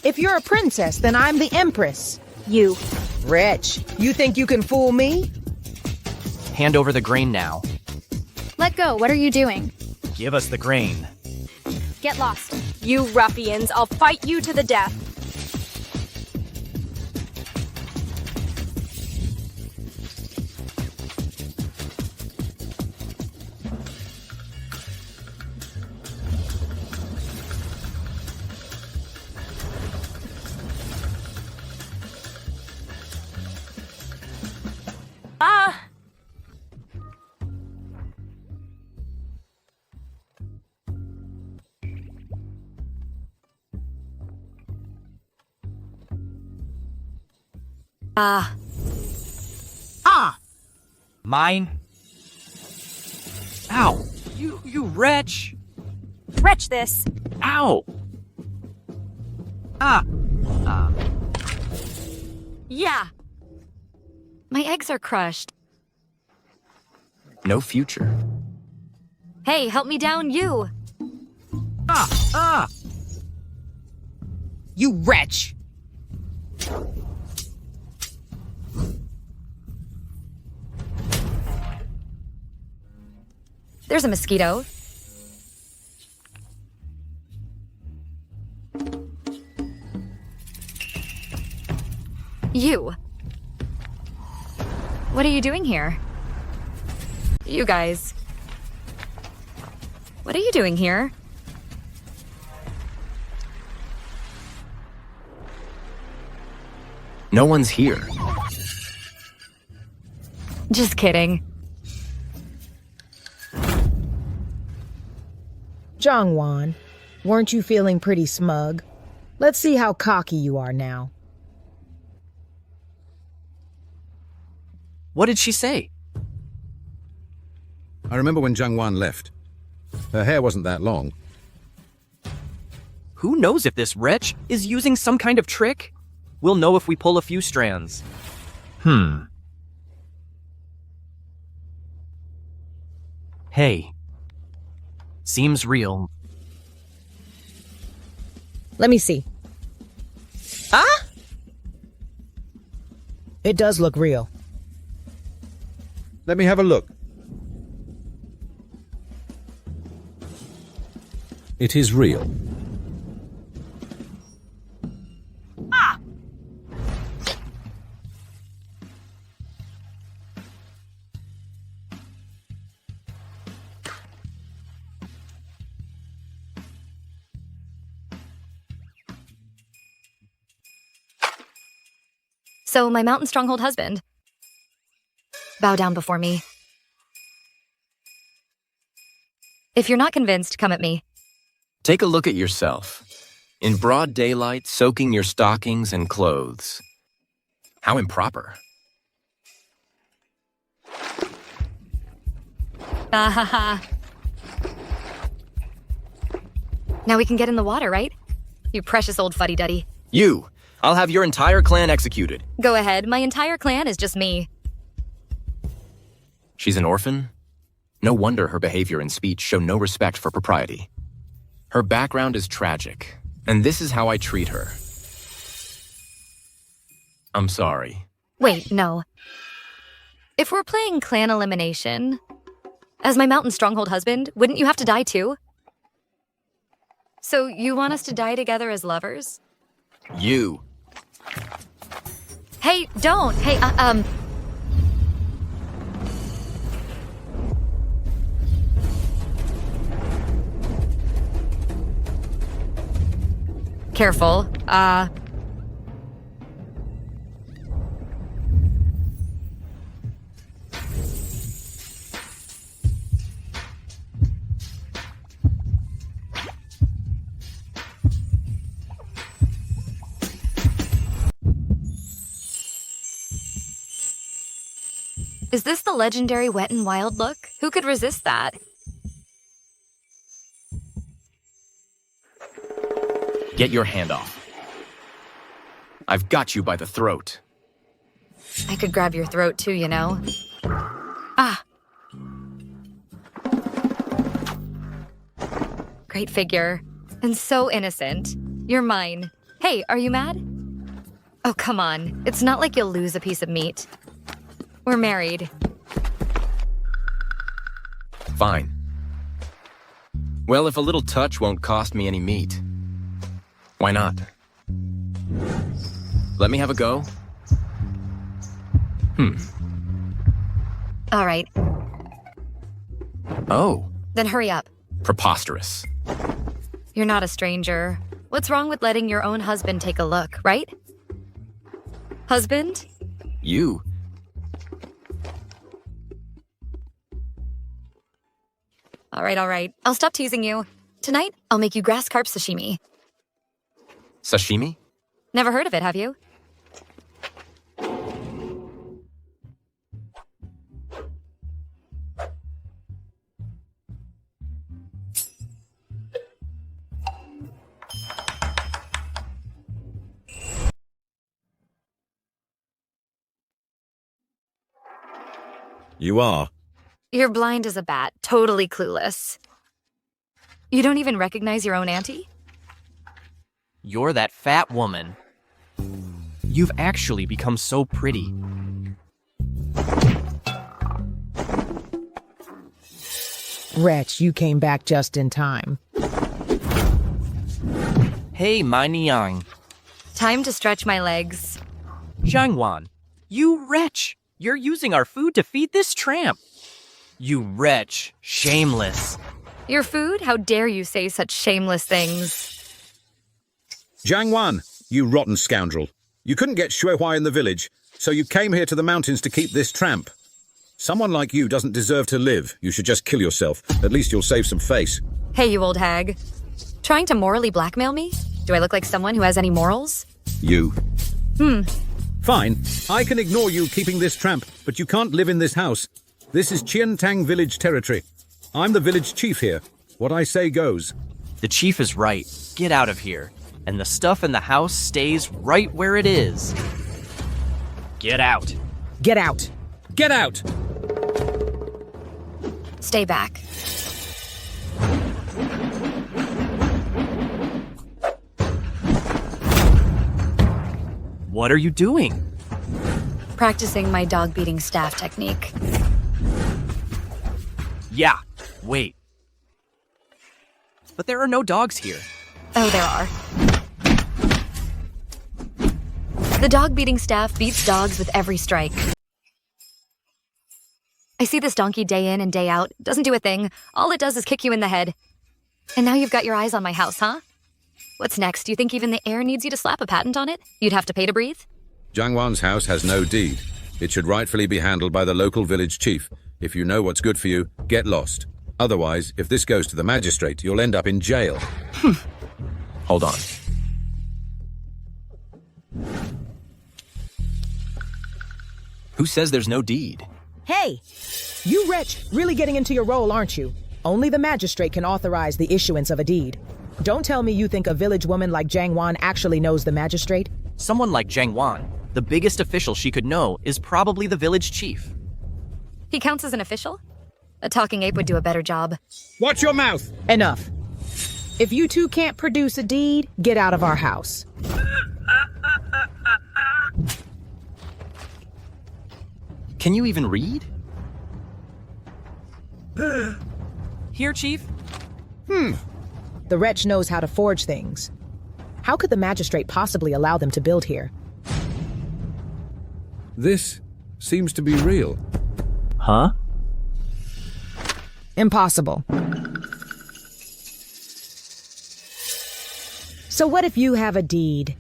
If you're a princess, then I'm the empress. You. Wretch, you think you can fool me? Hand over the grain now. Let go. What are you doing? Give us the grain. Get lost. You ruffians, I'll fight you to the death. Ah. Mine. Ow! You wretch! Wretch this. Ow! Yeah. My eggs are crushed. No future. Hey, help me down, you! You wretch! There's a mosquito. You. What are you doing here? You guys. What are you doing here? No one's here. Just kidding. Jangwan, weren't you feeling pretty smug? Let's see how cocky you are now. What did she say? I remember when Jangwan left. Her hair wasn't that long. Who knows if this wretch is using some kind of trick? We'll know if we pull a few strands. Hey. Seems real. Let me see. It does look real. Let me have a look. It is real. So, my mountain stronghold husband. Bow down before me. If you're not convinced, come at me. Take a look at yourself. In broad daylight, soaking your stockings and clothes. How improper. Now we can get in the water, right? You precious old fuddy-duddy. You! I'll have your entire clan executed. Go ahead, my entire clan is just me. She's an orphan? No wonder her behavior and speech show no respect for propriety. Her background is tragic, and this is how I treat her. I'm sorry. Wait, no. If we're playing clan elimination, as my mountain stronghold husband, wouldn't you have to die too? So you want us to die together as lovers? You. Hey, don't! Hey, Careful. Is this the legendary wet and wild look? Who could resist that? Get your hand off. I've got you by the throat. I could grab your throat too, you know. Great figure. And so innocent. You're mine. Hey, are you mad? Oh, come on. It's not like you'll lose a piece of meat. We're married. Fine. Well, if a little touch won't cost me any meat, why not? Let me have a go? All right. Oh. Then hurry up. Preposterous. You're not a stranger. What's wrong with letting your own husband take a look, right? Husband? You. All right. I'll stop teasing you. Tonight, I'll make you grass carp sashimi. Sashimi? Never heard of it, have you? You are. You're blind as a bat, totally clueless. You don't even recognize your own auntie? You're that fat woman. You've actually become so pretty. Wretch, you came back just in time. Hey, my Niang. Time to stretch my legs. Jiangwan, you wretch! You're using our food to feed this tramp. You wretch, shameless. Your food? How dare you say such shameless things? Jiang Wan, you rotten scoundrel. You couldn't get Shuihui in the village, so you came here to the mountains to keep this tramp. Someone like you doesn't deserve to live. You should just kill yourself. At least you'll save some face. Hey, you old hag. Trying to morally blackmail me? Do I look like someone who has any morals? You. Fine. I can ignore you keeping this tramp, but you can't live in this house. This is Qiantang village territory. I'm the village chief here. What I say goes. The chief is right. Get out of here. And the stuff in the house stays right where it is. Get out. Get out. Get out! Stay back. What are you doing? Practicing my dog-beating staff technique. Yeah, wait. But there are no dogs here. Oh, there are. The dog-beating staff beats dogs with every strike. I see this donkey day in and day out. Doesn't do a thing. All it does is kick you in the head. And now you've got your eyes on my house, huh? What's next? Do you think even the air needs you to slap a patent on it? You'd have to pay to breathe? Jiang Wan's house has no deed. It should rightfully be handled by the local village chief. If you know what's good for you, get lost. Otherwise, if this goes to the magistrate, you'll end up in jail. Hold on. Who says there's no deed? Hey! You wretch, really getting into your role, aren't you? Only the magistrate can authorize the issuance of a deed. Don't tell me you think a village woman like Jiang Wan actually knows the magistrate. Someone like Jiang Wan, the biggest official she could know, is probably the village chief. He counts as an official? A talking ape would do a better job. Watch your mouth! Enough. If you two can't produce a deed, get out of our house. Can you even read? Here, Chief? The wretch knows how to forge things. How could the magistrate possibly allow them to build here? This seems to be real. Huh? Impossible. So what if you have a deed?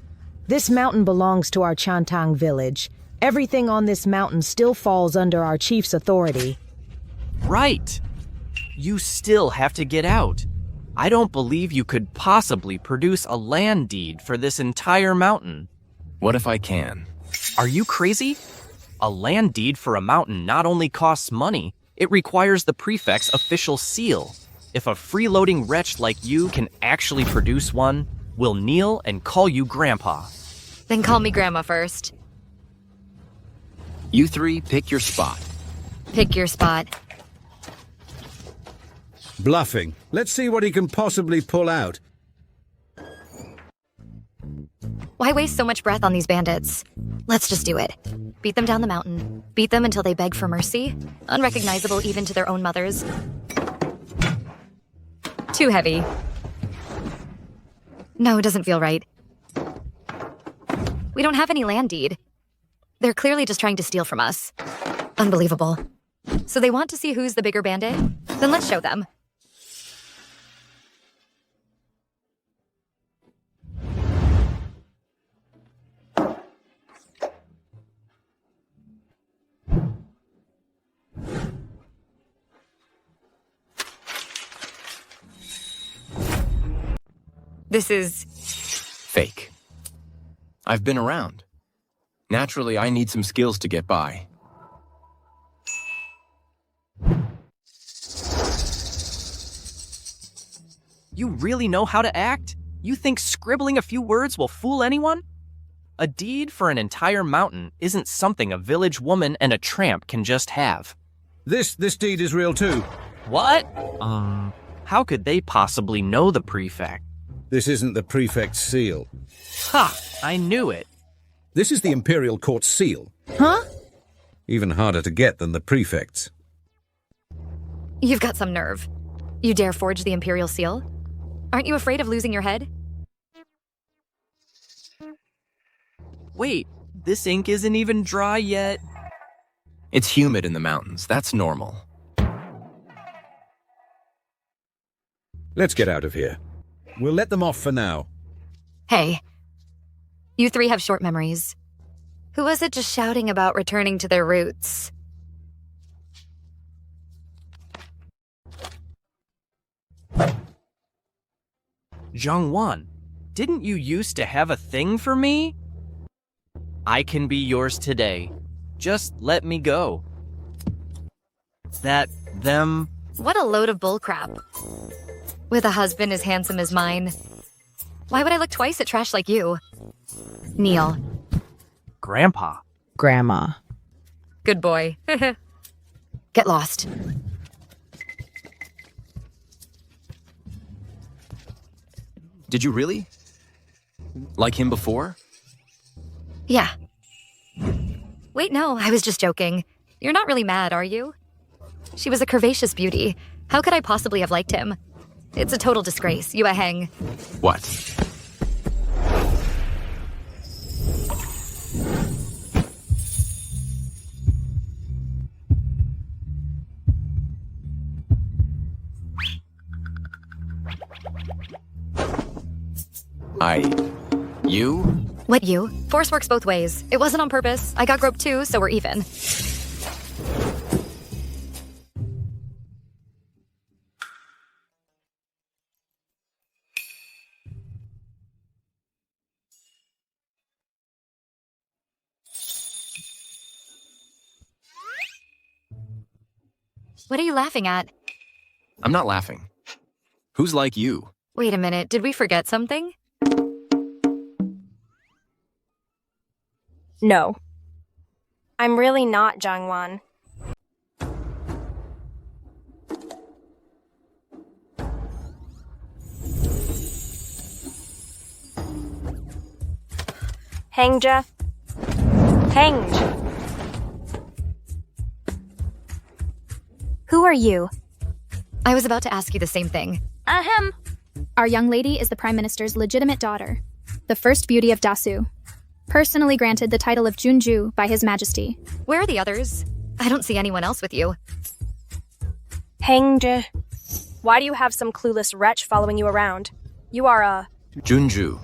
This mountain belongs to our Chantang village. Everything on this mountain still falls under our chief's authority. Right. You still have to get out. I don't believe you could possibly produce a land deed for this entire mountain. What if I can? Are you crazy? A land deed for a mountain not only costs money, it requires the prefect's official seal. If a freeloading wretch like you can actually produce one, we'll kneel and call you Grandpa. Then call me Grandma first. You three, pick your spot. Pick your spot. Bluffing. Let's see what he can possibly pull out. Why waste so much breath on these bandits? Let's just do it. Beat them down the mountain. Beat them until they beg for mercy. Unrecognizable even to their own mothers. Too heavy. No, it doesn't feel right. We don't have any land deed. They're clearly just trying to steal from us. Unbelievable. So they want to see who's the bigger bandit? Then let's show them. This is... Fake. I've been around. Naturally, I need some skills to get by. You really know how to act? You think scribbling a few words will fool anyone? A deed for an entire mountain isn't something a village woman and a tramp can just have. This deed is real too. What? How could they possibly know the prefect? This isn't the prefect's seal. Ha! I knew it. This is the Imperial Court seal. Huh? Even harder to get than the prefect's. You've got some nerve. You dare forge the Imperial Seal? Aren't you afraid of losing your head? Wait, this ink isn't even dry yet. It's humid in the mountains. That's normal. Let's get out of here. We'll let them off for now. Hey, you three have short memories. Who was it just shouting about returning to their roots? Zhangwan, didn't you used to have a thing for me? I can be yours today. Just let me go. Them... What a load of bullcrap. With a husband as handsome as mine. Why would I look twice at trash like you? Neil. Grandpa. Grandma. Good boy. Get lost. Did you really? Like him before? Yeah. Wait, no, I was just joking. You're not really mad, are you? She was a curvaceous beauty. How could I possibly have liked him? It's a total disgrace. Yue Heng. What? You? What you? Force works both ways. It wasn't on purpose. I got groped too, so we're even. What are you laughing at? I'm not laughing. Who's like you? Wait a minute, did we forget something? No. I'm really not Zhangwan. Hengja. Henge. Who are you? I was about to ask you the same thing. Ahem. Our young lady is the Prime Minister's legitimate daughter, the first beauty of Dasu, personally granted the title of Junju by His Majesty. Where are the others? I don't see anyone else with you. Hengja. Why do you have some clueless wretch following you around? You are a... Junju.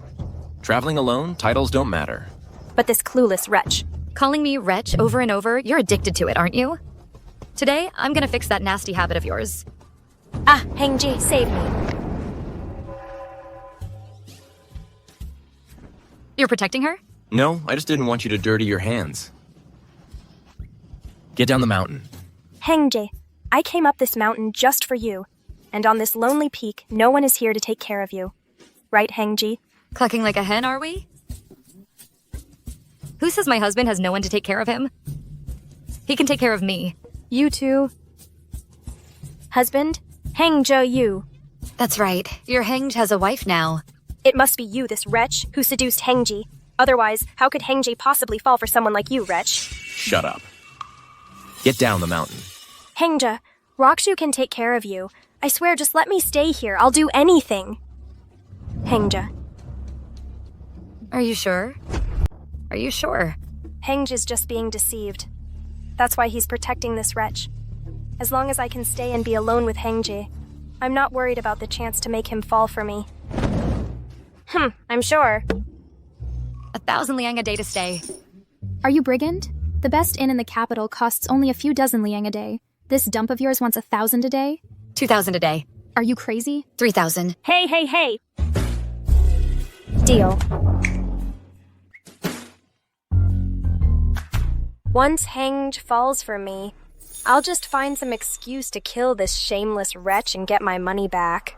Traveling alone, titles don't matter. But this clueless wretch. Calling me wretch over and over, you're addicted to it, aren't you? Today, I'm gonna fix that nasty habit of yours. Ah, Hengji, save me. You're protecting her? No, I just didn't want you to dirty your hands. Get down the mountain. Hengji, I came up this mountain just for you. And on this lonely peak, no one is here to take care of you. Right, Hengji? Clucking like a hen, are we? Who says my husband has no one to take care of him? He can take care of me. You too. Husband? Hengjo you. That's right. Your Hengj has a wife now. It must be you, this wretch, who seduced Hengji. Otherwise, how could Hengji possibly fall for someone like you, wretch? Shut up. Get down the mountain. Hengja, Rokshu can take care of you. I swear, just let me stay here. I'll do anything. Hengja. Are you sure? Are you sure? Hengj is just being deceived. That's why he's protecting this wretch. As long as I can stay and be alone with Hengji, I'm not worried about the chance to make him fall for me. I'm sure. 1,000 liang a day to stay. Are you brigand? The best inn in the capital costs only a few dozen liang a day. This dump of yours wants 1,000 a day? 2,000 a day. Are you crazy? 3,000. Hey! Deal. Once Hengj falls for me, I'll just find some excuse to kill this shameless wretch and get my money back.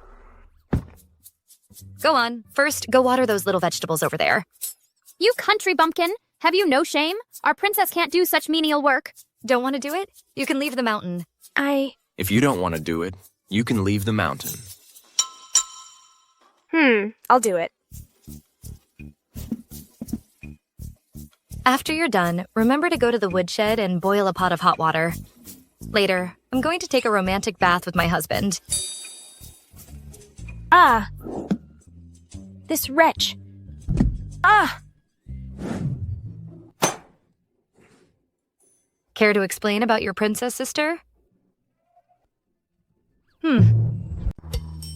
Go on. First, go water those little vegetables over there. You country bumpkin! Have you no shame? Our princess can't do such menial work. Don't want to do it? You can leave the mountain. If you don't want to do it, you can leave the mountain. I'll do it. After you're done, remember to go to the woodshed and boil a pot of hot water. Later, I'm going to take a romantic bath with my husband. Ah! This wretch. Ah! Care to explain about your princess sister?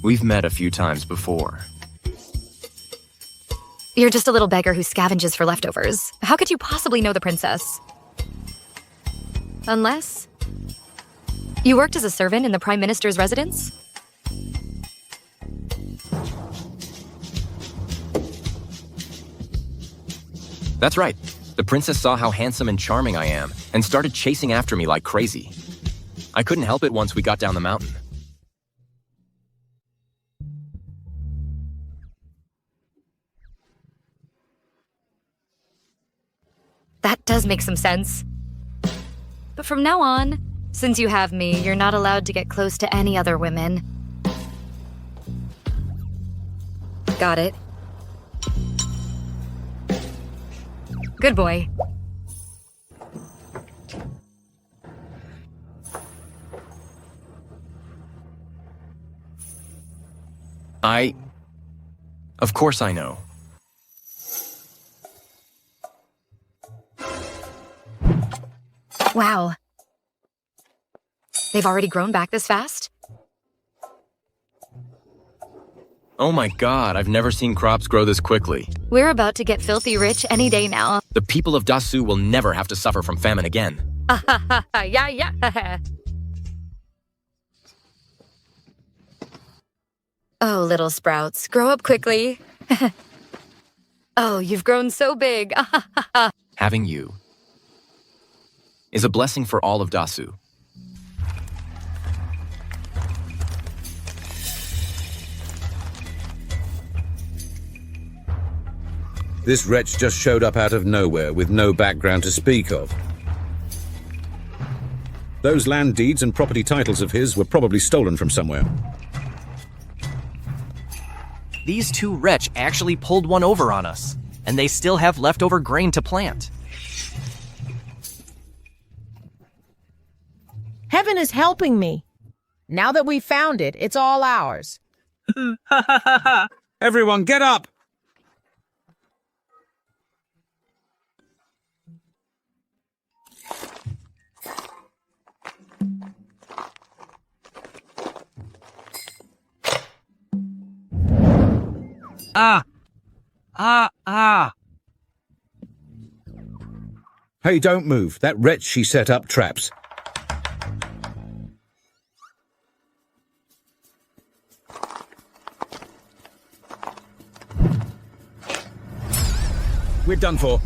We've met a few times before. You're just a little beggar who scavenges for leftovers. How could you possibly know the princess? Unless... you worked as a servant in the Prime Minister's residence? That's right. The princess saw how handsome and charming I am and started chasing after me like crazy. I couldn't help it once we got down the mountain. That does make some sense. But from now on, since you have me, you're not allowed to get close to any other women. Got it. Good boy. Of course I know. Wow. They've already grown back this fast? Oh my god, I've never seen crops grow this quickly. We're about to get filthy rich any day now. The people of Dasu will never have to suffer from famine again. Yeah. Oh, little sprouts, grow up quickly. Oh, you've grown so big. Having you is a blessing for all of Dasu. This wretch just showed up out of nowhere with no background to speak of. Those land deeds and property titles of his were probably stolen from somewhere. These two wretch actually pulled one over on us, and they still have leftover grain to plant. Heaven is helping me. Now that we've found it, it's all ours. Everyone, get up! Hey, don't move. That wretch, she set up traps. We're done for.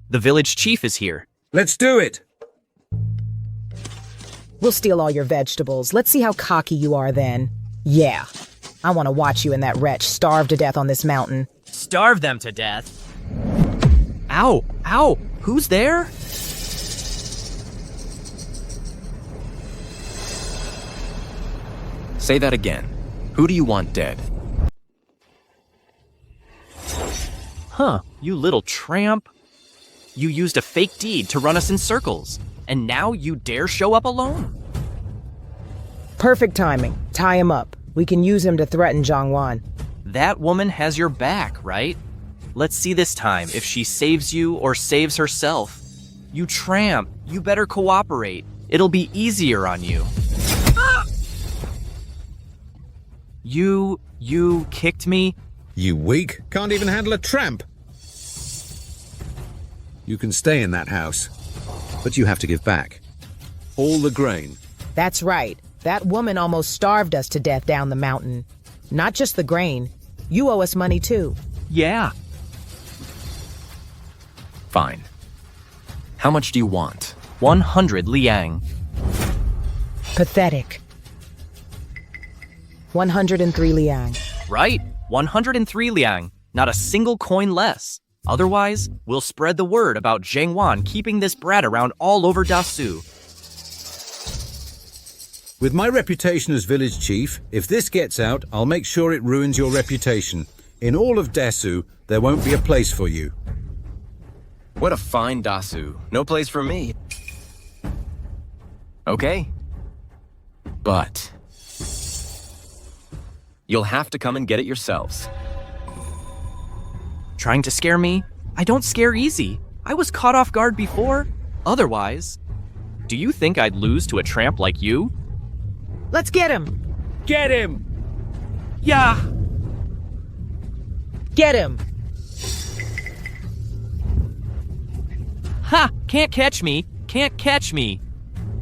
The village chief is here. Let's do it! We'll steal all your vegetables. Let's see how cocky you are then. Yeah. I want to watch you and that wretch starve to death on this mountain. Starve them to death? Ow! Ow! Who's there? Say that again. Who do you want dead? Huh, you little tramp. You used a fake deed to run us in circles, and now you dare show up alone? Perfect timing. Tie him up. We can use him to threaten Zhangwan. That woman has your back, right? Let's see this time if she saves you or saves herself. You tramp, you better cooperate. It'll be easier on you. You kicked me? You weak? Can't even handle a tramp. You can stay in that house, but you have to give back. All the grain. That's right. That woman almost starved us to death down the mountain. Not just the grain. You owe us money too. Yeah. Fine. How much do you want? 100 liang. Pathetic. 103 liang. Right, 103 liang, not a single coin less. Otherwise, we'll spread the word about Zhang Wan keeping this brat around all over Dasu. With my reputation as village chief, if this gets out, I'll make sure it ruins your reputation. In all of Dasu, there won't be a place for you. What a fine Dasu. No place for me. Okay. But you'll have to come and get it yourselves. Trying to scare me? I don't scare easy. I was caught off guard before. Otherwise, do you think I'd lose to a tramp like you? Let's get him! Get him! Yeah! Get him! Ha! Can't catch me! Can't catch me!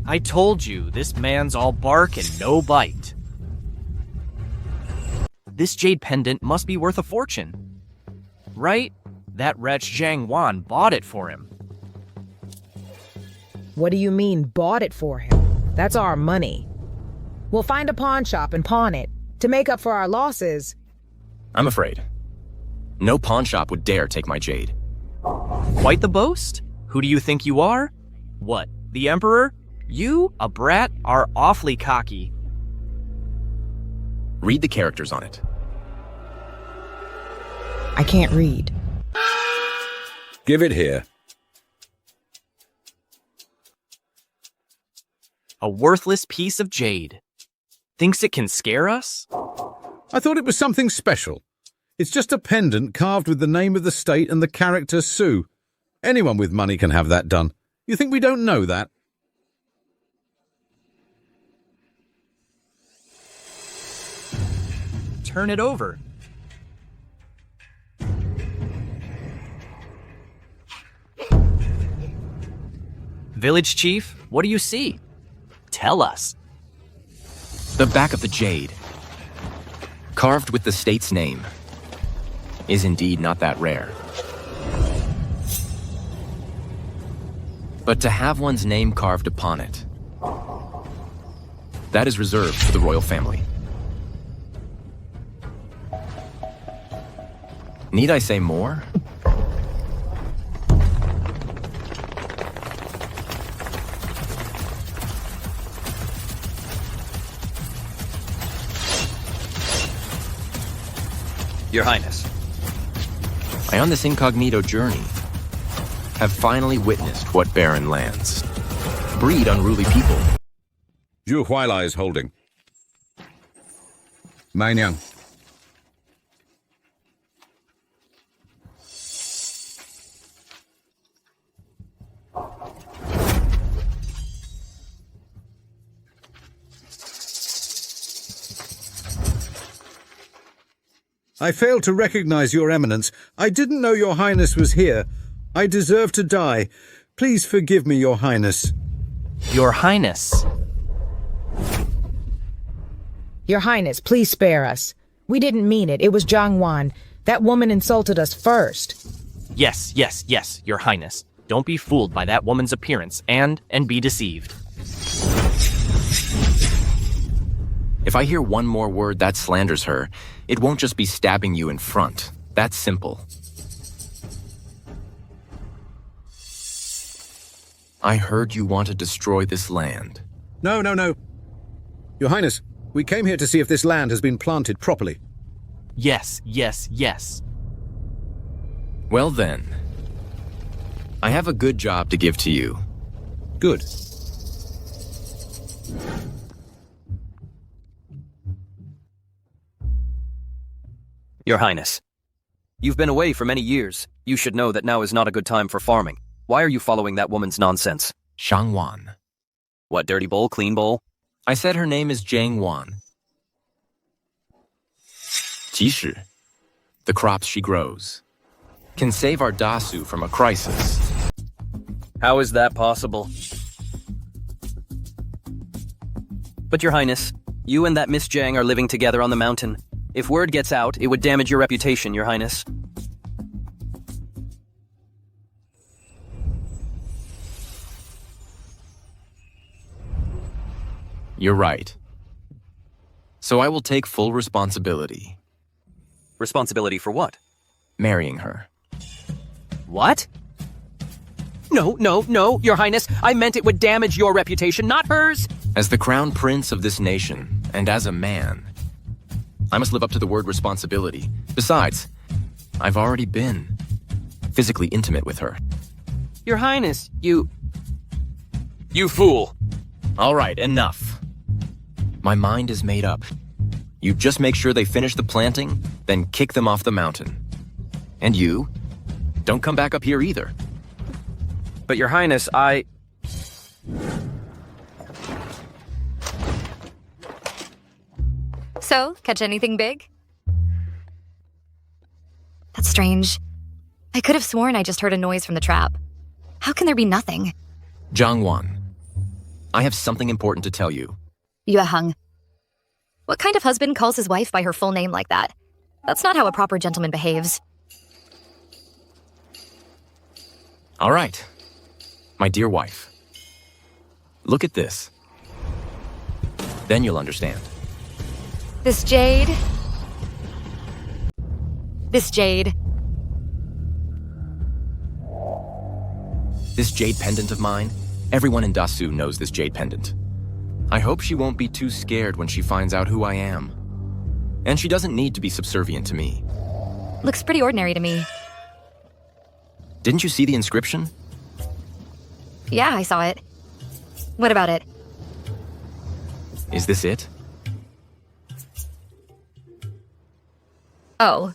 I told you, this man's all bark and no bite. This jade pendant must be worth a fortune. Right? That wretch Zhang Wan bought it for him. What do you mean, bought it for him? That's our money. We'll find a pawn shop and pawn it. To make up for our losses. I'm afraid. No pawn shop would dare take my jade. Quite the boast? Who do you think you are? What, the Emperor? You, a brat, are awfully cocky. Read the characters on it. I can't read. Give it here. A worthless piece of jade. Thinks it can scare us? I thought it was something special. It's just a pendant carved with the name of the state and the character Su. Anyone with money can have that done. You think we don't know that? Turn it over. Village Chief, what do you see? Tell us. The back of the jade, carved with the state's name, is indeed not that rare. But to have one's name carved upon it, that is reserved for the royal family. Need I say more? Your Highness. I, on this incognito journey, have finally witnessed what barren lands breed unruly people. Zhu Huailai is holding. Mainyang. I failed to recognize your eminence. I didn't know your highness was here. I deserve to die. Please forgive me, your highness. Your Highness. Your Highness, please spare us. We didn't mean it. It was Zhang Wan. That woman insulted us first. Yes, yes, yes, Your Highness. Don't be fooled by that woman's appearance and be deceived. If I hear one more word that slanders her, it won't just be stabbing you in front. That's simple. I heard you want to destroy this land. No, no, no. Your highness, we came here to see if this land has been planted properly. Yes, yes, yes. Well then, I have a good job to give to you. Good. Your Highness. You've been away for many years. You should know that now is not a good time for farming. Why are you following that woman's nonsense? Zhang Wan. What, dirty bowl, clean bowl? I said her name is Zhang Wan. 即使 the crops she grows can save our Dasu from a crisis. How is that possible? But Your Highness, you and that Miss Zhang are living together on the mountain. If word gets out, it would damage your reputation, Your Highness. You're right. So I will take full responsibility. Responsibility for what? Marrying her. What? No, Your Highness. I meant it would damage your reputation, not hers. As the crown prince of this nation, and as a man, I must live up to the word responsibility. Besides, I've already been physically intimate with her. Your Highness, You fool. All right, enough. My mind is made up. You just make sure they finish the planting, then kick them off the mountain. And you, don't come back up here either. But Your Highness, So, catch anything big? That's strange. I could have sworn I just heard a noise from the trap. How can there be nothing? Jiangwan, I have something important to tell you. Yueheng. What kind of husband calls his wife by her full name like that? That's not how a proper gentleman behaves. All right, my dear wife. Look at this. Then you'll understand. This jade. This jade pendant of mine, everyone in Dasu knows this jade pendant. I hope she won't be too scared when she finds out who I am. And she doesn't need to be subservient to me. Looks pretty ordinary to me. Didn't you see the inscription? Yeah, I saw it. What about it? Is this it? Oh.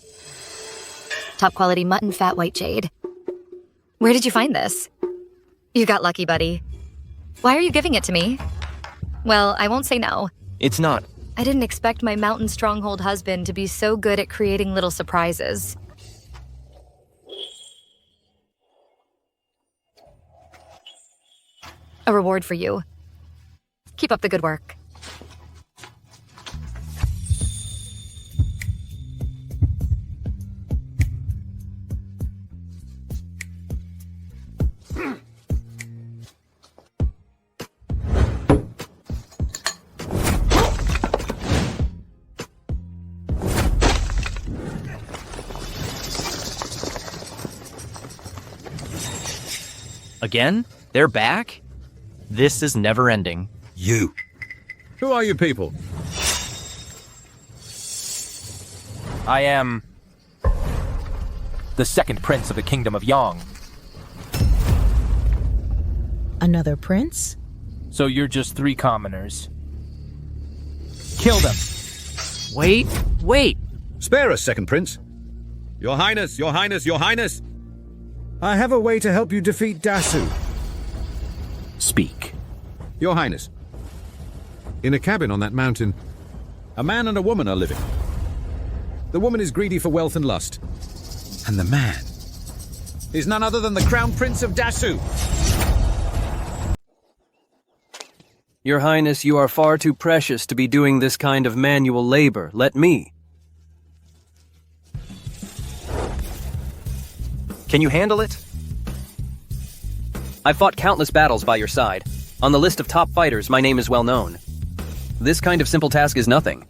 Top quality mutton fat white jade. Where did you find this? You got lucky, buddy. Why are you giving it to me? Well, I won't say no. It's not. I didn't expect my mountain stronghold husband to be so good at creating little surprises. A reward for you. Keep up the good work. Again? They're back? This is never ending. You. Who are you people? I am the second prince of the kingdom of Yang. Another prince? So you're just 3 commoners. Kill them. Wait. Spare us, second prince. Your Highness, Your Highness, Your Highness! I have a way to help you defeat Dasu. Speak. Your Highness. In a cabin on that mountain, a man and a woman are living. The woman is greedy for wealth and lust. And the man is none other than the Crown Prince of Dasu. Your Highness, you are far too precious to be doing this kind of manual labor. Let me. Can you handle it? I've fought countless battles by your side. On the list of top fighters, my name is well known. This kind of simple task is nothing.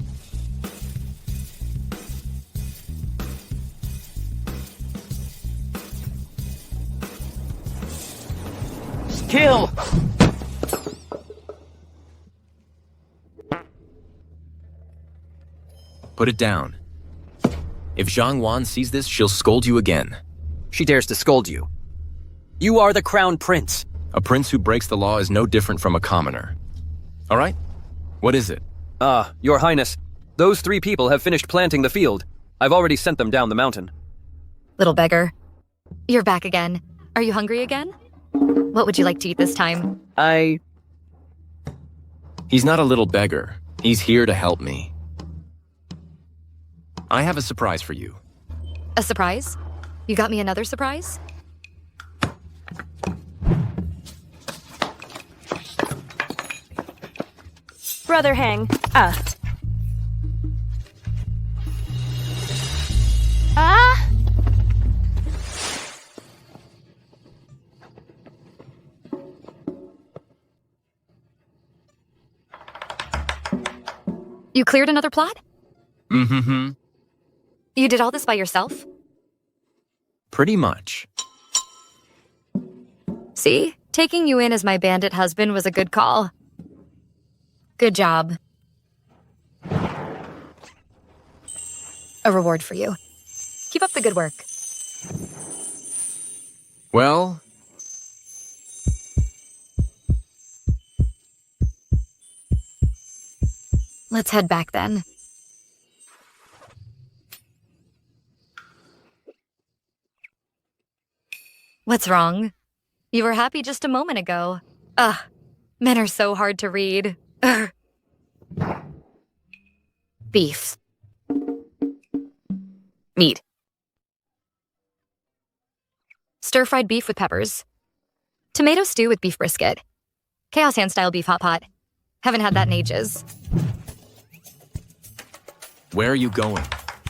Kill! Put it down. If Zhang Wan sees this, she'll scold you again. She dares to scold you. You are the Crown Prince. A prince who breaks the law is no different from a commoner. All right? What is it? Your Highness, those 3 people have finished planting the field. I've already sent them down the mountain. Little beggar. You're back again. Are you hungry again? What would you like to eat this time? He's not a little beggar. He's here to help me. I have a surprise for you. A surprise? You got me another surprise? Brother Hang. You cleared another plot? Mm-hmm. You did all this by yourself? Pretty much. See? Taking you in as my bandit husband was a good call. Good job. A reward for you. Keep up the good work. Well, Let's head back then. What's wrong? You were happy just a moment ago. Ugh, men are so hard to read. Ugh. Beef. Meat. Stir-fried beef with peppers. Tomato stew with beef brisket. Chaos Hand-style beef hot pot. Haven't had that in ages. where are you going?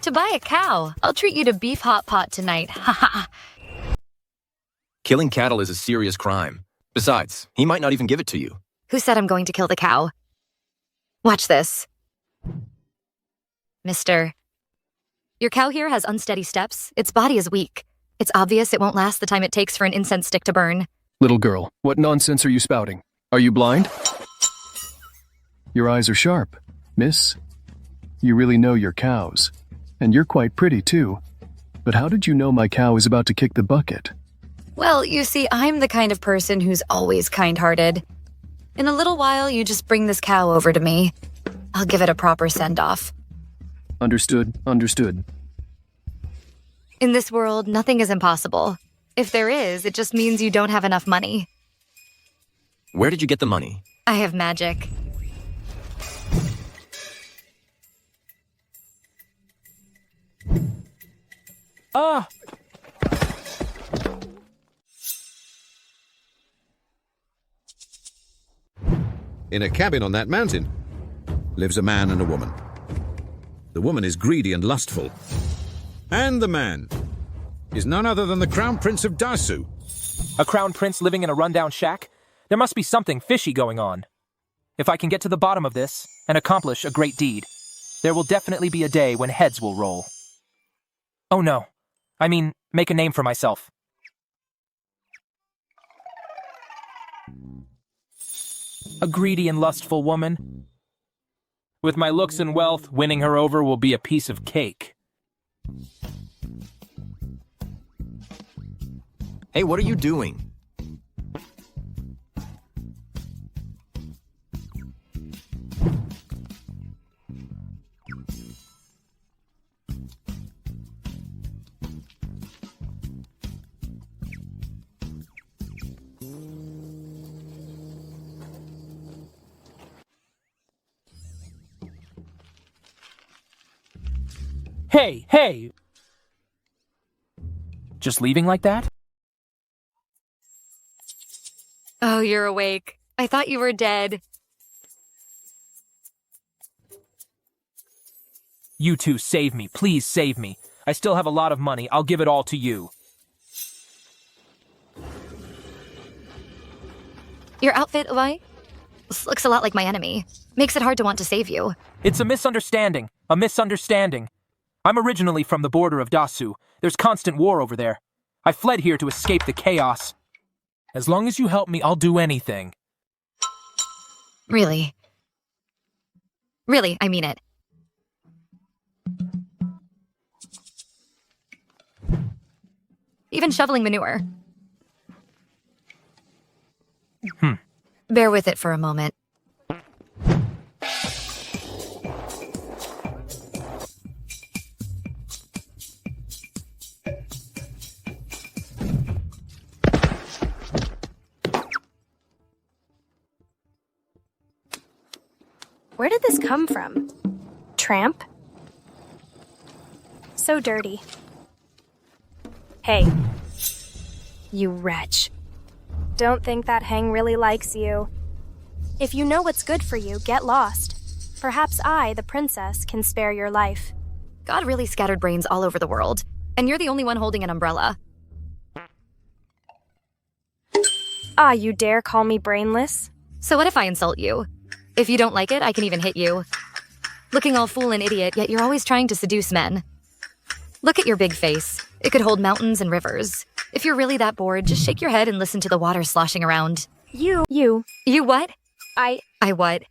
To buy a cow. I'll treat you to beef hot pot tonight. Haha. Killing cattle is a serious crime. Besides, he might not even give it to you. Who said I'm going to kill the cow? Watch this. Mister. Your cow here has unsteady steps. Its body is weak. It's obvious it won't last the time it takes for an incense stick to burn. Little girl, what nonsense are you spouting? Are you blind? Your eyes are sharp, miss. You really know your cows. And you're quite pretty, too. But how did you know my cow is about to kick the bucket? Well, you see, I'm the kind of person who's always kind-hearted. In a little while, you just bring this cow over to me. I'll give it a proper send-off. Understood, understood. In this world, nothing is impossible. If there is, it just means you don't have enough money. Where did you get the money? I have magic. Ah! In a cabin on that mountain lives a man and a woman. The woman is greedy and lustful. And the man is none other than the Crown Prince of Dasu. A crown prince living in a rundown shack? There must be something fishy going on. If I can get to the bottom of this and accomplish a great deed, there will definitely be a day when heads will roll. Oh no. I mean, make a name for myself. A greedy and lustful woman. With my looks and wealth, winning her over will be a piece of cake. Hey, what are you doing? Hey, hey! Just leaving like that? Oh, you're awake. I thought you were dead. You two save me. Please save me. I still have a lot of money. I'll give it all to you. Your outfit, why? This looks a lot like my enemy. Makes it hard to want to save you. It's a misunderstanding. A misunderstanding. I'm originally from the border of Dasu. There's constant war over there. I fled here to escape the chaos. As long as you help me, I'll do anything. Really? Really, I mean it. Even shoveling manure. Bear with it for a moment. Where did this come from? Tramp? So dirty. Hey. You wretch. Don't think that hang really likes you. If you know what's good for you, get lost. Perhaps I, the princess, can spare your life. God really scattered brains all over the world, and you're the only one holding an umbrella. Ah, you dare call me brainless? So what if I insult you? If you don't like it, I can even hit you. Looking all fool and idiot, yet you're always trying to seduce men. Look at your big face. It could hold mountains and rivers. If you're really that bored, just shake your head and listen to the water sloshing around. You what? I what?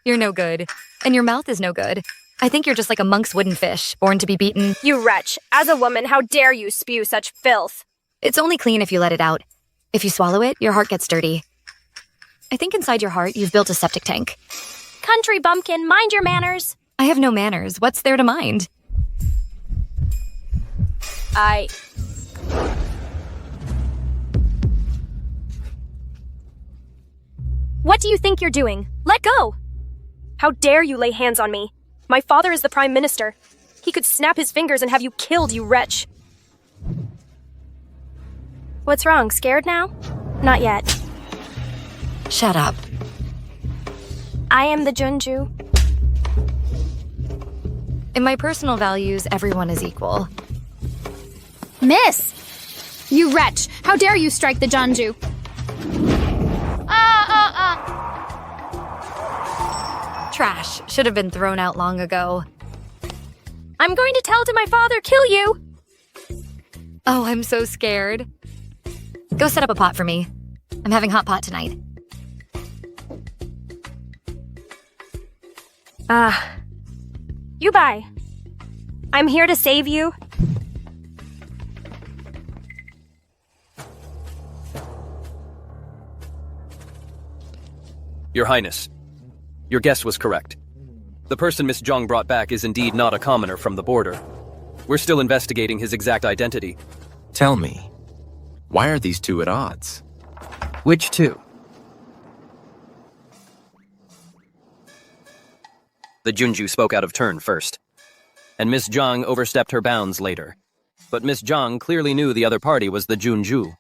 You're no good. And your mouth is no good. I think you're just like a monk's wooden fish, born to be beaten. You wretch. As a woman, how dare you spew such filth? It's only clean if you let it out. If you swallow it, your heart gets dirty. I think inside your heart, you've built a septic tank. Country bumpkin, mind your manners. I have no manners. What's there to mind? What do you think you're doing? Let go! How dare you lay hands on me? My father is the Prime Minister. He could snap his fingers and have you killed, you wretch. What's wrong, scared now? Not yet. Shut up. I am the Junju. In my personal values, everyone is equal. Miss! You wretch! How dare you strike the Janju? Trash. Should have been thrown out long ago. I'm going to tell to my father, kill you! Oh, I'm so scared. Go set up a pot for me. I'm having hot pot tonight. You bye. I'm here to save you. Your Highness, your guess was correct. The person Miss Zhang brought back is indeed not a commoner from the border. We're still investigating his exact identity. Tell me, why are these two at odds? Which two? The Junju spoke out of turn first, and Miss Zhang overstepped her bounds later. But Miss Zhang clearly knew the other party was the Junju,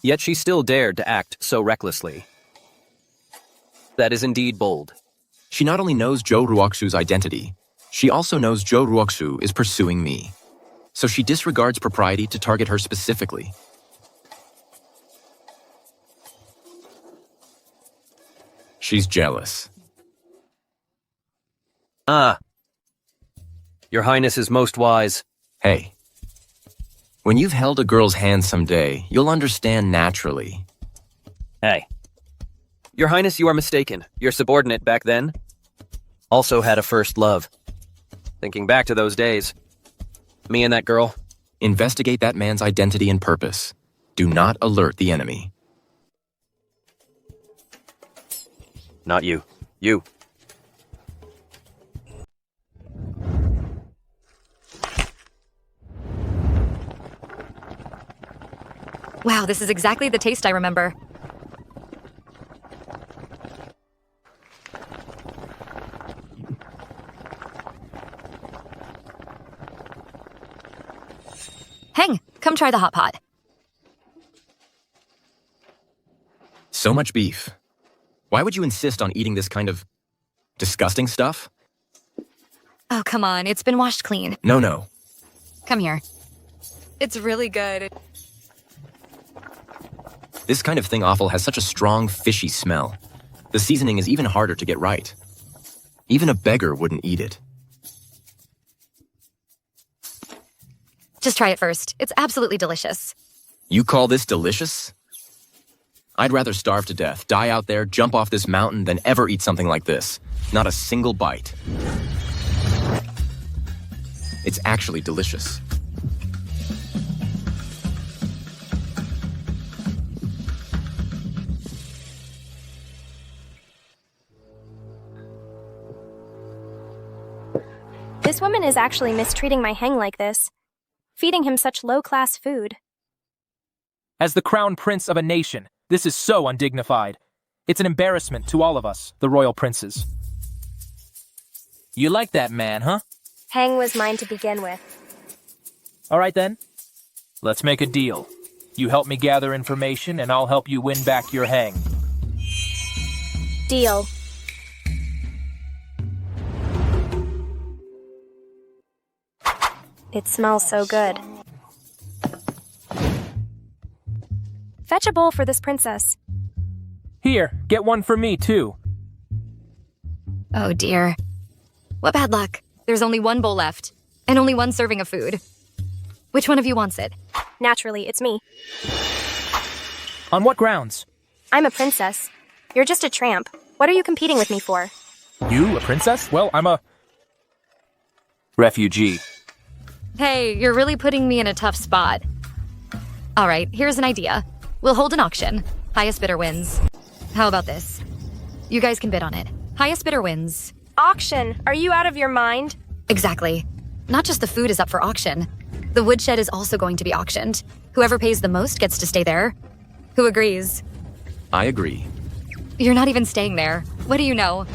yet she still dared to act so recklessly. That is indeed bold. She not only knows Zhou Ruoxu's identity, she also knows Zhou Ruoxu is pursuing me. So she disregards propriety to target her specifically. She's jealous. Your Highness is most wise. Hey, when you've held a girl's hand someday, you'll understand naturally. Hey. Your Highness, you are mistaken. Your subordinate back then also had a first love. Thinking back to those days, me and that girl. Investigate that man's identity and purpose. Do not alert the enemy. Not you. You. Wow, this is exactly the taste I remember. Heng, come try the hot pot. So much beef. Why would you insist on eating this kind of disgusting stuff? Oh, come on, it's been washed clean. No. Come here. It's really good. This kind of thing offal has such a strong, fishy smell. The seasoning is even harder to get right. Even a beggar wouldn't eat it. Just try it first. It's absolutely delicious. You call this delicious? I'd rather starve to death, die out there, jump off this mountain, than ever eat something like this. Not a single bite. It's actually delicious. This woman is actually mistreating my Heng like this, feeding him such low-class food. As the crown prince of a nation, this is so undignified. It's an embarrassment to all of us, the royal princes. You like that man, huh? Heng was mine to begin with. All right then. Let's make a deal. You help me gather information, and I'll help you win back your Heng. Deal. It smells so good. Fetch a bowl for this princess. Here, get one for me, too. Oh dear. What bad luck. There's only one bowl left, and only one serving of food. Which one of you wants it? Naturally, it's me. On what grounds? I'm a princess. You're just a tramp. What are you competing with me for? You, a princess? Well, I'm a refugee. Hey, you're really putting me in a tough spot. All right, here's an idea. We'll hold an auction. Highest bidder wins. How about this? You guys can bid on it. Highest bidder wins. Auction? Are you out of your mind? Exactly. Not just the food is up for auction. The woodshed is also going to be auctioned. Whoever pays the most gets to stay there. Who agrees? I agree. You're not even staying there. What do you know?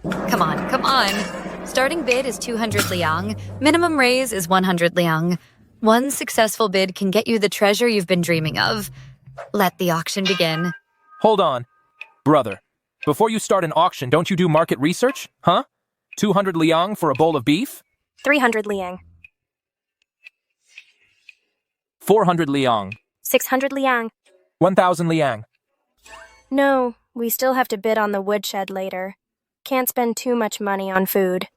Come on, come on. Starting bid is 200 liang. Minimum raise is 100 liang. One successful bid can get you the treasure you've been dreaming of. Let the auction begin. Hold on. Brother, before you start an auction, don't you do market research? Huh? 200 liang for a bowl of beef? 300 liang. 400 liang. 600 liang. 1,000 liang. No, we still have to bid on the woodshed later. Can't spend too much money on food.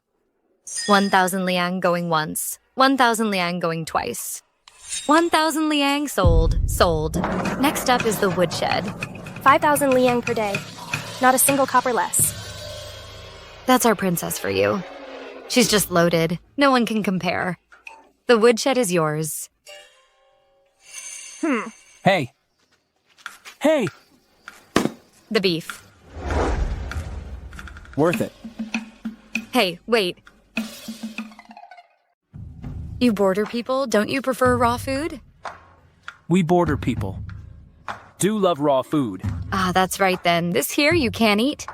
1,000 liang going once. 1,000 liang going twice. 1,000 liang sold. Sold. Next up is the woodshed. 5,000 liang per day. Not a single copper less. That's our princess for you. She's just loaded. No one can compare. The woodshed is yours. Hey. Hey! The beef. Worth it. Hey, wait. You border people, don't you prefer raw food? We border people. Do love raw food. Ah, that's right then. This here you can't eat.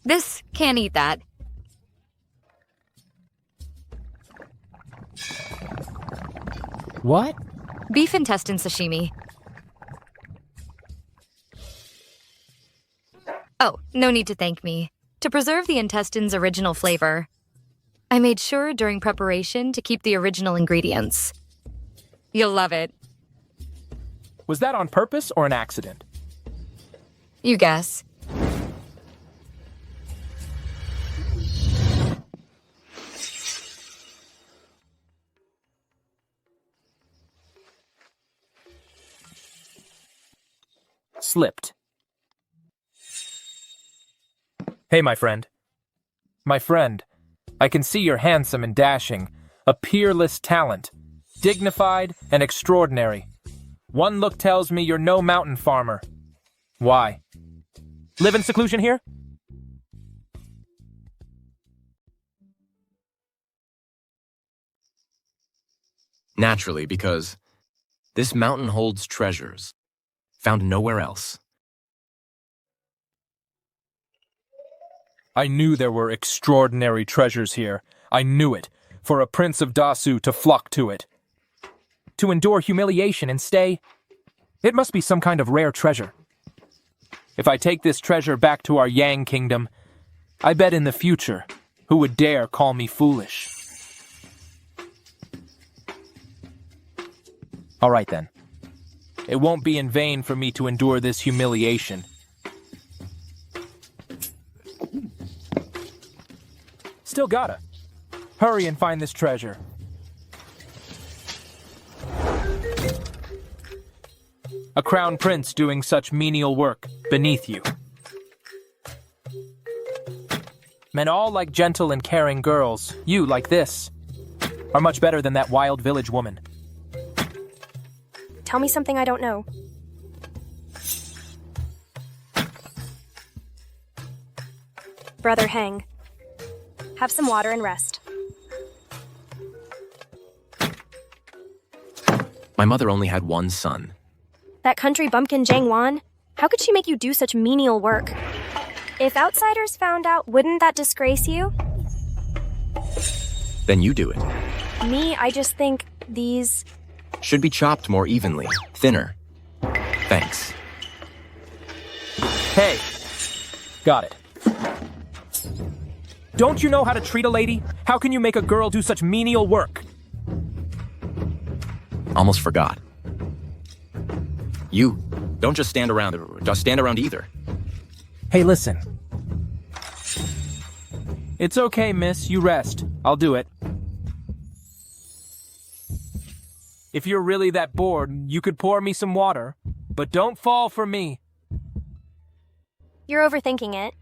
This can't eat that. What? Beef intestine sashimi. Oh, no need to thank me. To preserve the intestine's original flavor, I made sure during preparation to keep the original ingredients. You'll love it. Was that on purpose or an accident? You guess. Slipped. Hey, my friend. My friend, I can see you're handsome and dashing, a peerless talent, dignified and extraordinary. One look tells me you're no mountain farmer. Why? Live in seclusion here? Naturally, because this mountain holds treasures found nowhere else. I knew there were extraordinary treasures here. I knew it, for a prince of Dasu to flock to it. To endure humiliation and stay, it must be some kind of rare treasure. If I take this treasure back to our Yang kingdom, I bet in the future, who would dare call me foolish? All right then. It won't be in vain for me to endure this humiliation. Still gotta. Hurry and find this treasure. A crown prince doing such menial work beneath you. Men all like gentle and caring girls, you like this, are much better than that wild village woman. Tell me something I don't know. Brother Heng. Have some water and rest. My mother only had one son. That country bumpkin Zhang Wan? How could she make you do such menial work? If outsiders found out, wouldn't that disgrace you? Then you do it. Me, I just think these... Should be chopped more evenly, thinner. Thanks. Hey! Got it. Don't you know how to treat a lady? How can you make a girl do such menial work? Almost forgot. You, don't just stand around either. Hey, listen. It's okay, miss. You rest. I'll do it. If you're really that bored, you could pour me some water. But don't fall for me. You're overthinking it.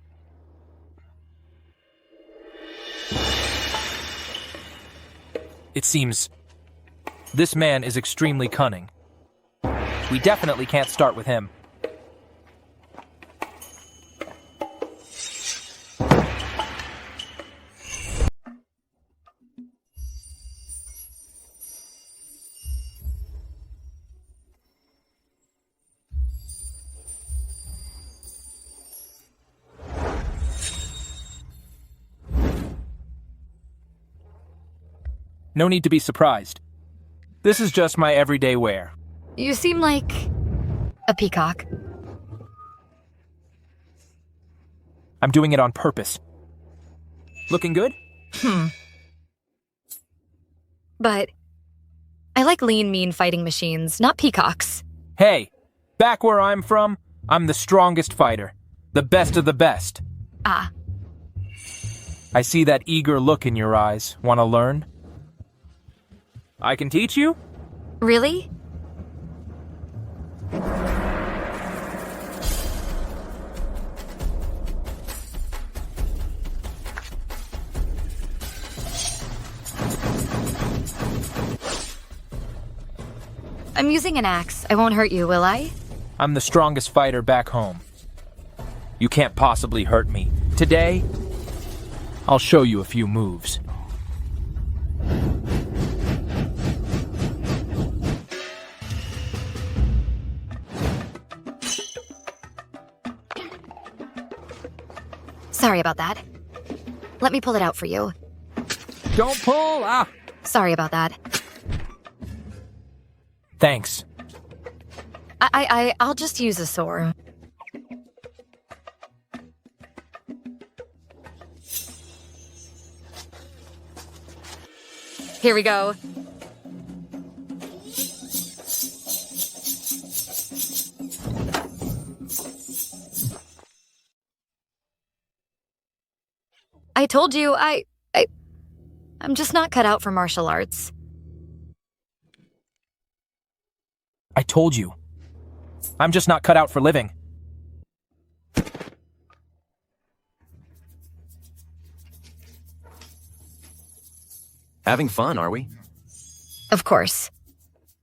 It seems this man is extremely cunning. We definitely can't start with him. No need to be surprised. This is just my everyday wear. You seem like a peacock. I'm doing it on purpose. Looking good? But I like lean, mean fighting machines, not peacocks. Hey, back where I'm from, I'm the strongest fighter. The best of the best. Ah. I see that eager look in your eyes. Want to learn? I can teach you? Really? I'm using an axe. I won't hurt you, will I? I'm the strongest fighter back home. You can't possibly hurt me. Today, I'll show you a few moves. Sorry about that. Let me pull it out for you. Don't pull! Ah! Sorry about that. Thanks. I'll just use a sword. Here we go. I told you, I'm just not cut out for martial arts. I told you. I'm just not cut out for living. Having fun, are we? Of course.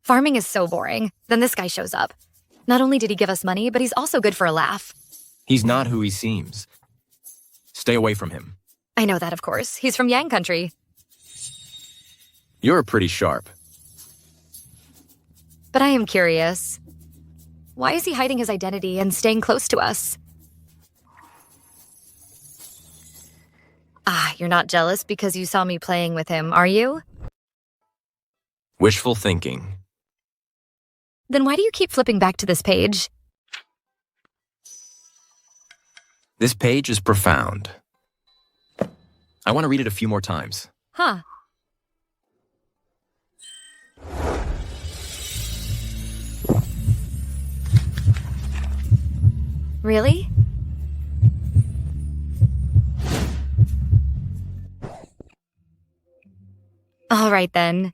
Farming is so boring. Then this guy shows up. Not only did he give us money, but he's also good for a laugh. He's not who he seems. Stay away from him. I know that, of course. He's from Yang country. You're pretty sharp. But I am curious. Why is he hiding his identity and staying close to us? Ah, you're not jealous because you saw me playing with him, are you? Wishful thinking. Then why do you keep flipping back to this page? This page is profound. I want to read it a few more times. Huh. Really? All right, then.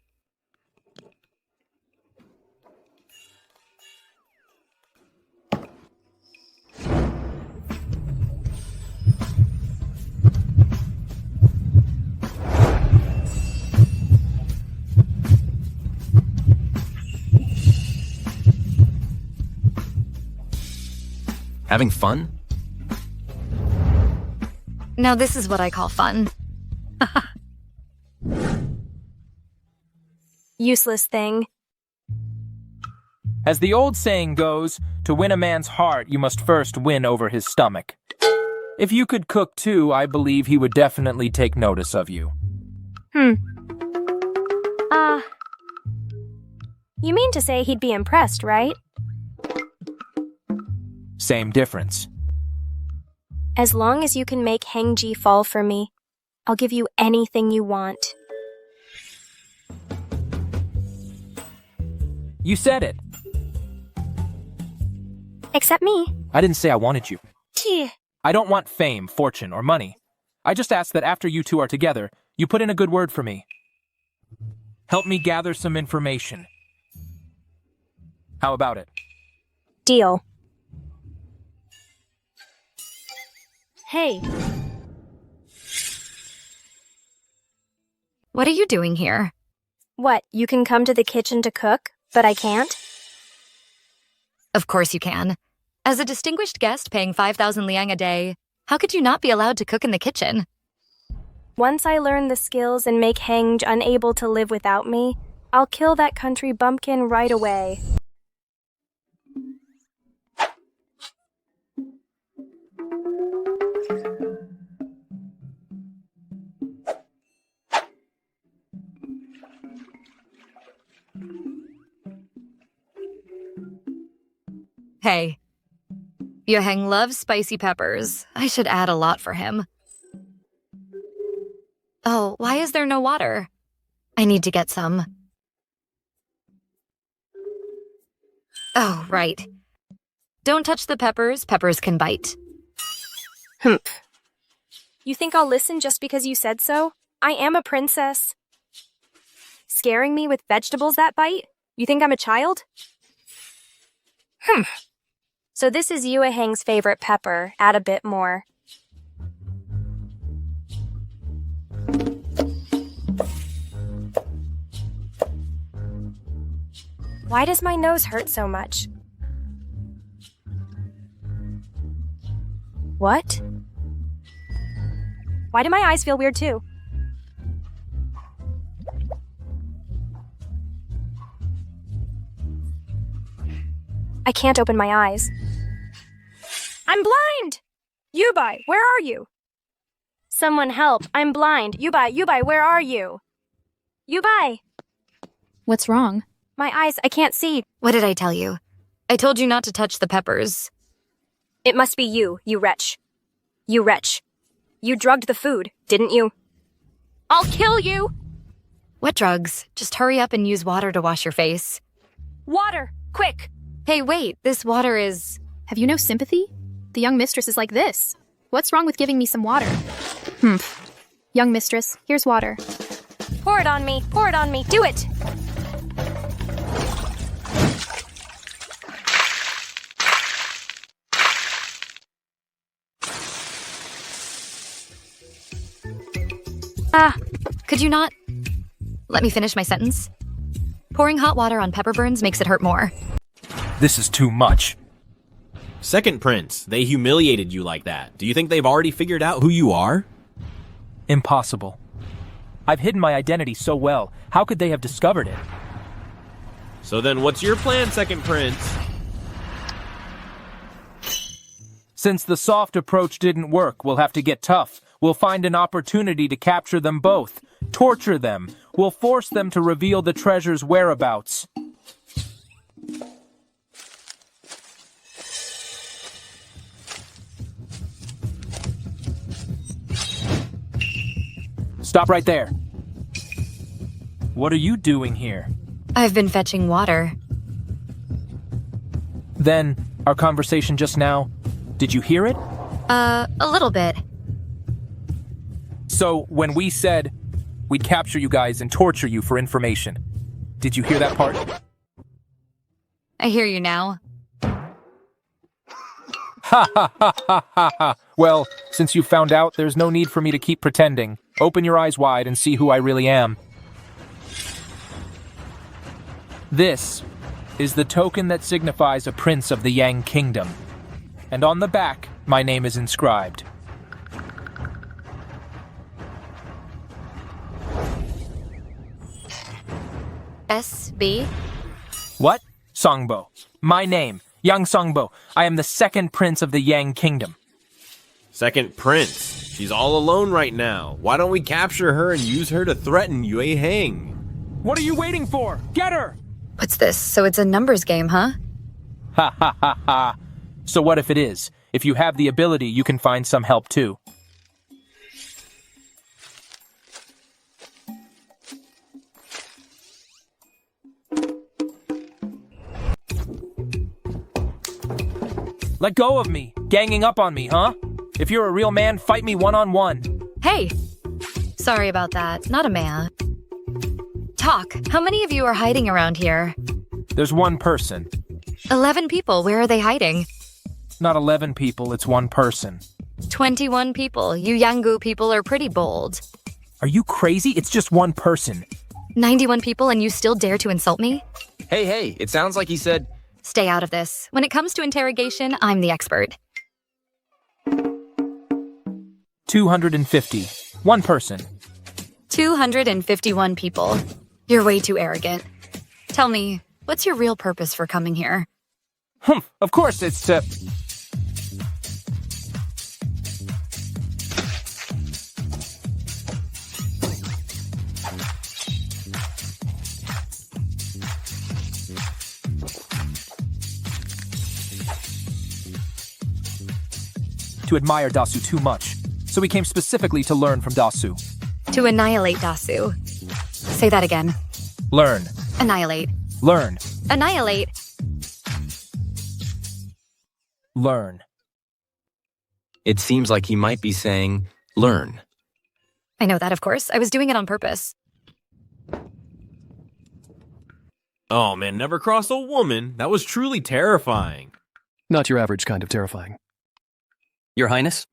Having fun? Now this is what I call fun. Useless thing. As the old saying goes, to win a man's heart, you must first win over his stomach. If you could cook too, I believe he would definitely take notice of you. You mean to say he'd be impressed, right? Same difference. As long as you can make Hengji fall for me, I'll give you anything you want. You said it. Except me. I didn't say I wanted you. Gee. I don't want fame, fortune, or money. I just ask that after you two are together, you put in a good word for me. Help me gather some information. How about it? Deal. Hey, What are you doing here? What, you can come to the kitchen to cook, but I can't? Of course you can. As a distinguished guest paying 5,000 liang a day, how could you not be allowed to cook in the kitchen? Once I learn the skills and make Henge unable to live without me, I'll kill that country bumpkin right away. Hey. Yoheng loves spicy peppers. I should add a lot for him. Oh, why is there no water? I need to get some. Oh, right. Don't touch the peppers. Peppers can bite. Humph. You think I'll listen just because you said so? I am a princess. Scaring me with vegetables that bite? You think I'm a child? So this is Yue Heng's favorite pepper. Add a bit more. Why does my nose hurt so much? What? Why do my eyes feel weird too? I can't open my eyes. I'm blind! Yubai, where are you? Someone help, I'm blind. Yubai, where are you? Yubai! what's wrong? My eyes, I can't see. What did I tell you? I told you not to touch the peppers. It must be you, you wretch. You wretch. You drugged the food, didn't you? I'll kill you! What drugs? Just hurry up and use water to wash your face. Water! Quick! Hey, wait, this water is... Have you no sympathy? The young mistress is like this. What's wrong with giving me some water? Young mistress, here's water. Pour it on me! Pour it on me! Do it! Could you not... Let me finish my sentence? Pouring hot water on pepper burns makes it hurt more. This is too much. Second Prince, they humiliated you like that. Do you think they've already figured out who you are? Impossible. I've hidden my identity so well. How could they have discovered it? So then what's your plan, Second Prince? Since the soft approach didn't work, we'll have to get tough. We'll find an opportunity to capture them both. Torture them. We'll force them to reveal the treasure's whereabouts. Stop right there. What are you doing here? I've been fetching water. Then, our conversation just now, did you hear it? A little bit. So, when we said we'd capture you guys and torture you for information, did you hear that part? I hear you now. Ha ha ha ha ha ha. Well, since you found out, there's no need for me to keep pretending. Open your eyes wide and see who I really am. This is the token that signifies a prince of the Yang Kingdom. And on the back, my name is inscribed. SB? What? Songbo. My name, Yang Songbo. I am the second prince of the Yang Kingdom. Second Prince. She's all alone right now. Why don't we capture her and use her to threaten Yue Heng? What are you waiting for? Get her! What's this? So it's a numbers game, huh? Ha ha ha ha. So what if it is? If you have the ability, you can find some help too. Let go of me. Ganging up on me, huh? If you're a real man, fight me one-on-one. Hey! Sorry about that. Not a man. Talk. How many of you are hiding around here? There's one person. 11 people. Where are they hiding? Not 11 people, it's one person. 21 people. You Yangu people are pretty bold. Are you crazy? It's just one person. 91 people and you still dare to insult me? Hey, it sounds like he said... Stay out of this. When it comes to interrogation, I'm the expert. 250. One person. 251 people. You're way too arrogant. Tell me, what's your real purpose for coming here? Of course it's to... to admire Dasu too much, so we came specifically to learn from Dasu. To annihilate Dasu. Say that again. Learn. Annihilate. Learn. Annihilate. Learn. It seems like he might be saying, learn. I know that, of course. I was doing it on purpose. Oh man, never cross a woman. That was truly terrifying. Not your average kind of terrifying. Your Highness?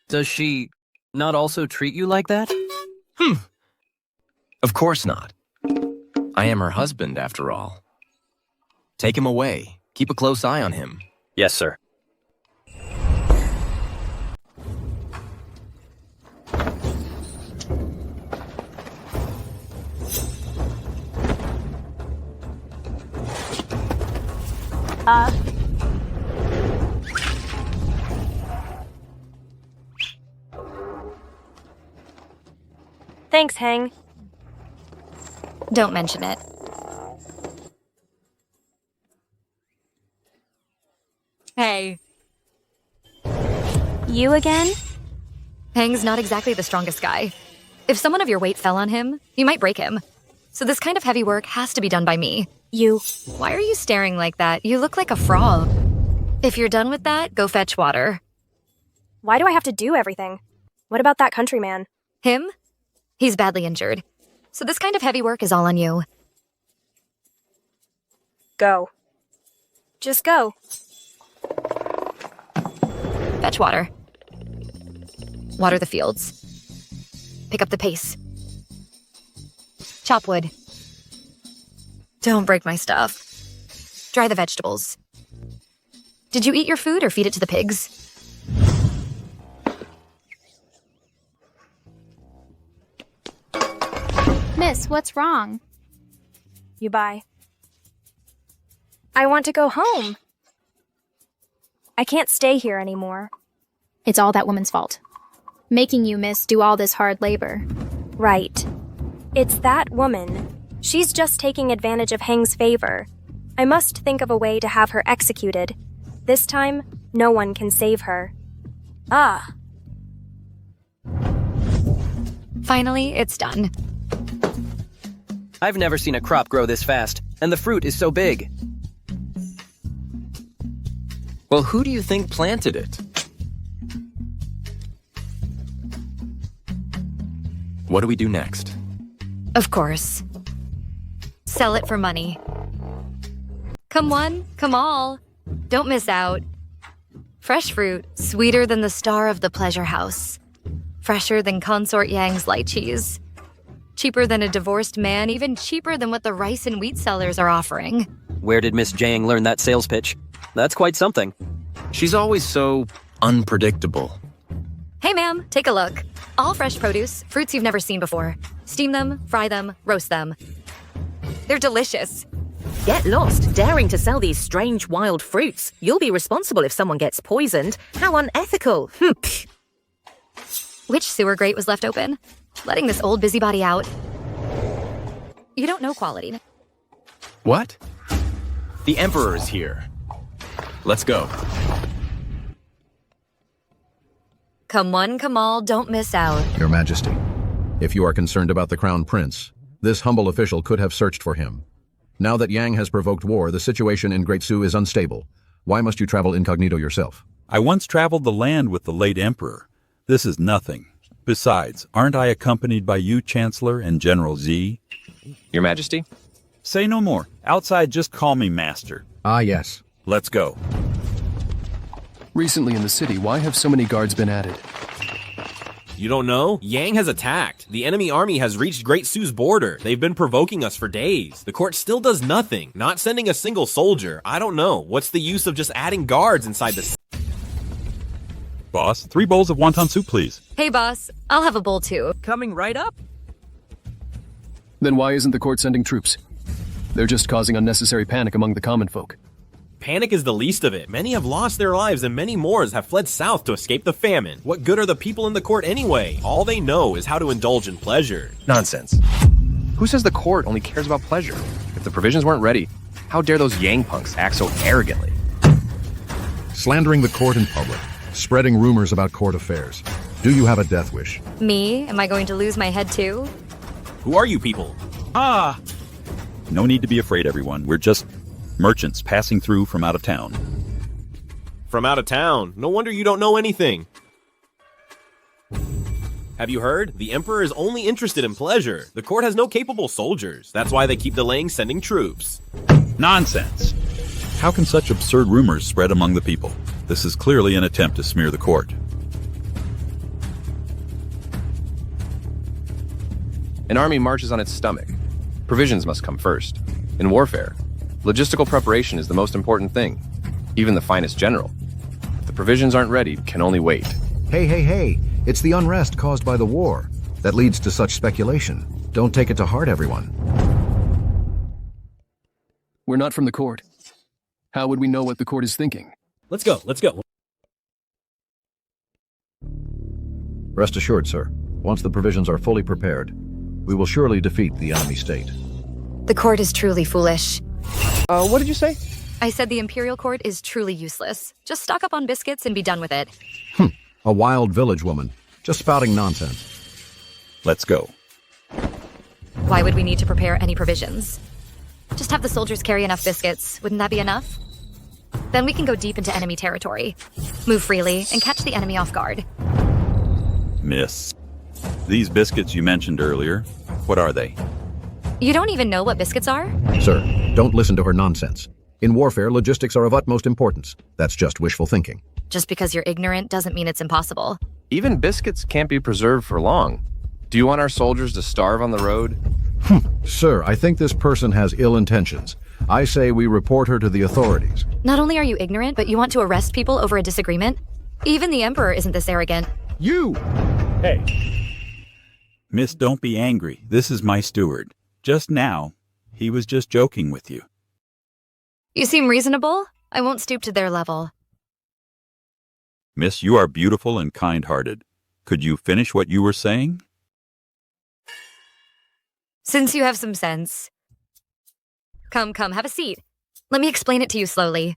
Does she not also treat you like that? Of course not. I am her husband, after all. Take him away. Keep a close eye on him. Yes, sir. Thanks, Hang. Don't mention it. Hey. You again? Hang's not exactly the strongest guy. If someone of your weight fell on him, you might break him. So this kind of heavy work has to be done by me. You. Why are you staring like that? You look like a frog. If you're done with that, go fetch water. Why do I have to do everything? What about that countryman? Him? He's badly injured. So this kind of heavy work is all on you. Go. Just go. Fetch water. Water the fields. Pick up the pace. Chop wood. Don't break my stuff. Dry the vegetables. Did you eat your food or feed it to the pigs? Miss, what's wrong? You buy. I want to go home. I can't stay here anymore. It's all that woman's fault. Making you, miss, do all this hard labor. Right. It's that woman. She's just taking advantage of Hang's favor. I must think of a way to have her executed. This time, no one can save her. Ah. Finally, it's done. I've never seen a crop grow this fast, and the fruit is so big. Well, who do you think planted it? What do we do next? Of course. Sell it for money. Come one, come all. Don't miss out. Fresh fruit, sweeter than the star of the pleasure house. Fresher than Consort Yang's light cheese. Cheaper than a divorced man, even cheaper than what the rice and wheat sellers are offering. Where did Miss Jiang learn that sales pitch? That's quite something. She's always so unpredictable. Hey ma'am, take a look. All fresh produce, fruits you've never seen before. Steam them, fry them, roast them. They're delicious. Get lost, daring to sell these strange wild fruits. You'll be responsible if someone gets poisoned. How unethical. Which sewer grate was left open? Letting this old busybody out. You don't know quality. What? The Emperor is here. Let's go. Come one, come all, don't miss out. Your Majesty, if you are concerned about the Crown Prince, this humble official could have searched for him. Now that Yang has provoked war, the situation in Great Su is unstable. Why must you travel incognito yourself? I once traveled the land with the late Emperor. This is nothing. Besides, aren't I accompanied by you, Chancellor, and General Z? Your Majesty? Say no more. Outside, just call me Master. Ah, yes. Let's go. Recently in the city, why have so many guards been added? You don't know? Yang has attacked. The enemy army has reached Great Sue's border. They've been provoking us for days. The court still does nothing, not sending a single soldier. I don't know. What's the use of just adding guards inside the... Boss, 3 bowls of wonton soup, please. Hey, boss. I'll have a bowl too. Coming right up. Then why isn't the court sending troops? They're just causing unnecessary panic among the common folk. Panic is the least of it. Many have lost their lives and many more have fled south to escape the famine. What good are the people in the court anyway? All they know is how to indulge in pleasure. Nonsense. Who says the court only cares about pleasure? If the provisions weren't ready, how dare those Yang punks act so arrogantly? Slandering the court in public. Spreading rumors about court affairs. Do you have a death wish? Me? Am I going to lose my head too? Who are you people? Ah! No need to be afraid, everyone. We're just merchants passing through from out of town. From out of town? No wonder you don't know anything. Have you heard? The Emperor is only interested in pleasure. The court has no capable soldiers. That's why they keep delaying sending troops. Nonsense! How can such absurd rumors spread among the people? This is clearly an attempt to smear the court. An army marches on its stomach. Provisions must come first. In warfare, logistical preparation is the most important thing. Even the finest general. If the provisions aren't ready, can only wait. Hey. It's the unrest caused by the war that leads to such speculation. Don't take it to heart, everyone. We're not from the court. How would we know what the court is thinking? Let's go. Rest assured, sir. Once the provisions are fully prepared, we will surely defeat the enemy state. The court is truly foolish. What did you say? I said the Imperial Court is truly useless. Just stock up on biscuits and be done with it. A wild village woman, just spouting nonsense. Let's go. Why would we need to prepare any provisions? Just have the soldiers carry enough biscuits. Wouldn't that be enough? Then we can go deep into enemy territory, move freely, and catch the enemy off guard. Miss, these biscuits you mentioned earlier, what are they? You don't even know what biscuits are? Sir, don't listen to her nonsense. In warfare, logistics are of utmost importance. That's just wishful thinking. Just because you're ignorant doesn't mean it's impossible. Even biscuits can't be preserved for long. Do you want our soldiers to starve on the road? Sir, I think this person has ill intentions. I say we report her to the authorities. Not only are you ignorant, but you want to arrest people over a disagreement? Even the Emperor isn't this arrogant. You! Hey. Miss, don't be angry. This is my steward. Just now, he was just joking with you. You seem reasonable. I won't stoop to their level. Miss, you are beautiful and kind-hearted. Could you finish what you were saying? Since you have some sense. Come, have a seat. Let me explain it to you slowly.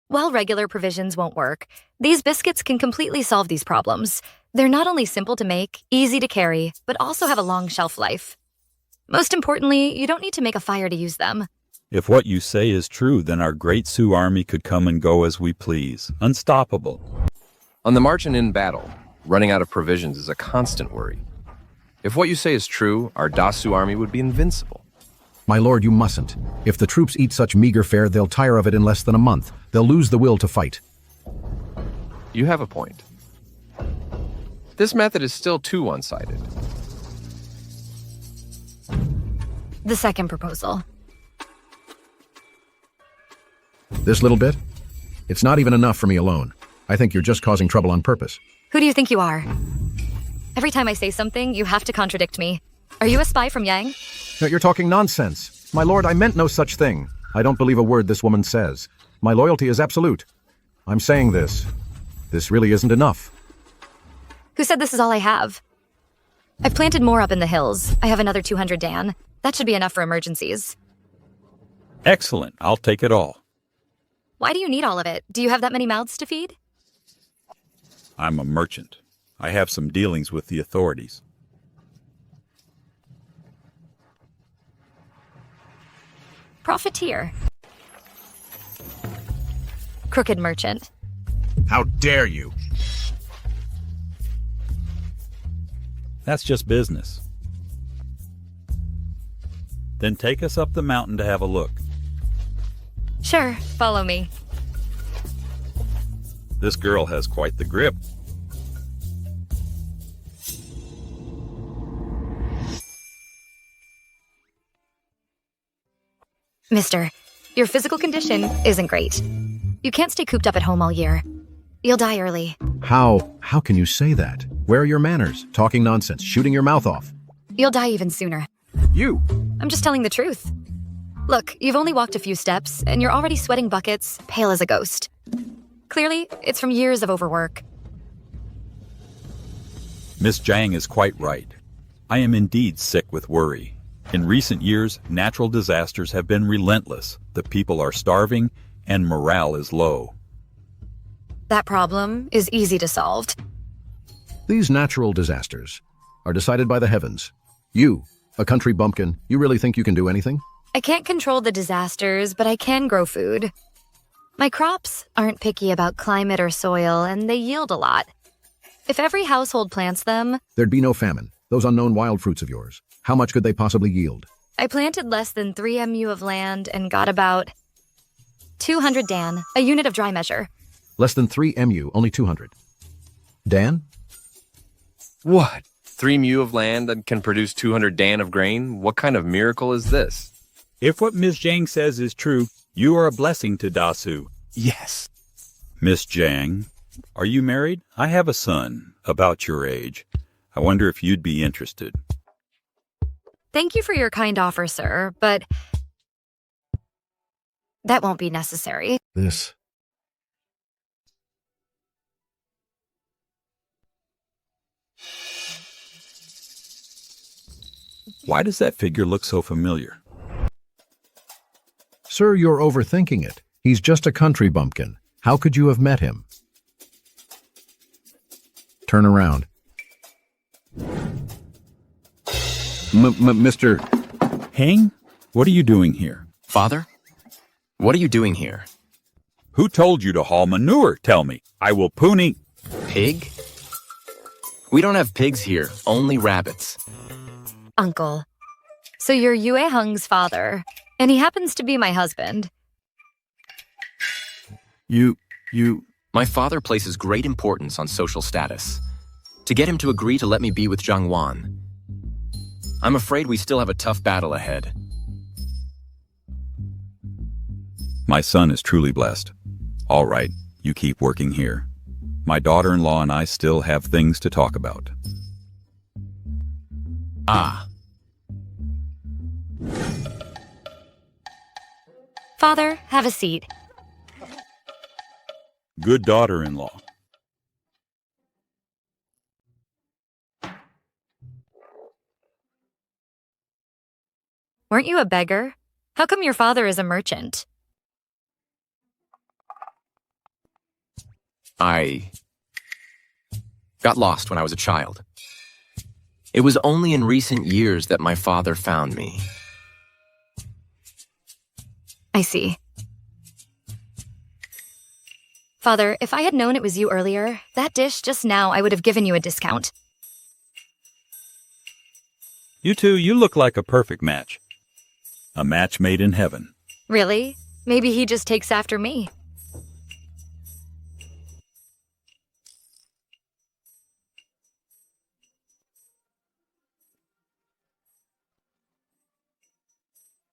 While regular provisions won't work, these biscuits can completely solve these problems. They're not only simple to make, easy to carry, but also have a long shelf life. Most importantly, you don't need to make a fire to use them. If what you say is true, then our great Sioux army could come and go as we please. Unstoppable. On the march and in battle, running out of provisions is a constant worry. If what you say is true, our Dasu army would be invincible. My lord, you mustn't. If the troops eat such meager fare, they'll tire of it in less than a month. They'll lose the will to fight. You have a point. This method is still too one-sided. The second proposal. This little bit? It's not even enough for me alone. I think you're just causing trouble on purpose. Who do you think you are? Every time I say something, you have to contradict me. Are you a spy from Yang? No, you're talking nonsense. My lord, I meant no such thing. I don't believe a word this woman says. My loyalty is absolute. I'm saying this. This really isn't enough. Who said this is all I have? I've planted more up in the hills. I have another 200 Dan. That should be enough for emergencies. Excellent. I'll take it all. Why do you need all of it? Do you have that many mouths to feed? I'm a merchant. I have some dealings with the authorities. Profiteer. Crooked merchant. How dare you? That's just business. Then take us up the mountain to have a look. Sure, follow me. This girl has quite the grip. Mister, your physical condition isn't great. You can't stay cooped up at home all year. You'll die early. How can you say that? Where are your manners? Talking nonsense, shooting your mouth off. You'll die even sooner. You! I'm just telling the truth. Look, you've only walked a few steps, and you're already sweating buckets, pale as a ghost. Clearly, it's from years of overwork. Miss Jiang is quite right. I am indeed sick with worry. In recent years, natural disasters have been relentless. The people are starving, and morale is low. That problem is easy to solve. These natural disasters are decided by the heavens. You, a country bumpkin, you really think you can do anything? I can't control the disasters, but I can grow food. My crops aren't picky about climate or soil, and they yield a lot. If every household plants them... There'd be no famine. Those unknown wild fruits of yours. How much could they possibly yield? I planted less than 3 mu of land and got about 200 dan, a unit of dry measure. Less than 3 mu, only 200. Dan? What? 3 mu of land that can produce 200 dan of grain? What kind of miracle is this? If what Miss Jiang says is true, you are a blessing to Dasu. Yes. Miss Jiang, are you married? I have a son, about your age. I wonder if you'd be interested. Thank you for your kind offer, sir, but that won't be necessary. This. Why does that figure look so familiar? Sir, you're overthinking it. He's just a country bumpkin. How could you have met him? Turn around. Mr. Heng? What are you doing here? Father? What are you doing here? Who told you to haul manure? Tell me. I will pony. Pig? We don't have pigs here, only rabbits. Uncle, so you're Yue Heng's father, and he happens to be my husband. My father places great importance on social status. To get him to agree to let me be with Zhang Wan. I'm afraid we still have a tough battle ahead. My son is truly blessed. All right, you keep working here. My daughter-in-law and I still have things to talk about. Ah. Father, have a seat. Good daughter-in-law. Weren't you a beggar? How come your father is a merchant? I got lost when I was a child. It was only in recent years that my father found me. I see. Father, if I had known it was you earlier, that dish just now, I would have given you a discount. You two, you look like a perfect match. A match made in heaven. Really? Maybe he just takes after me.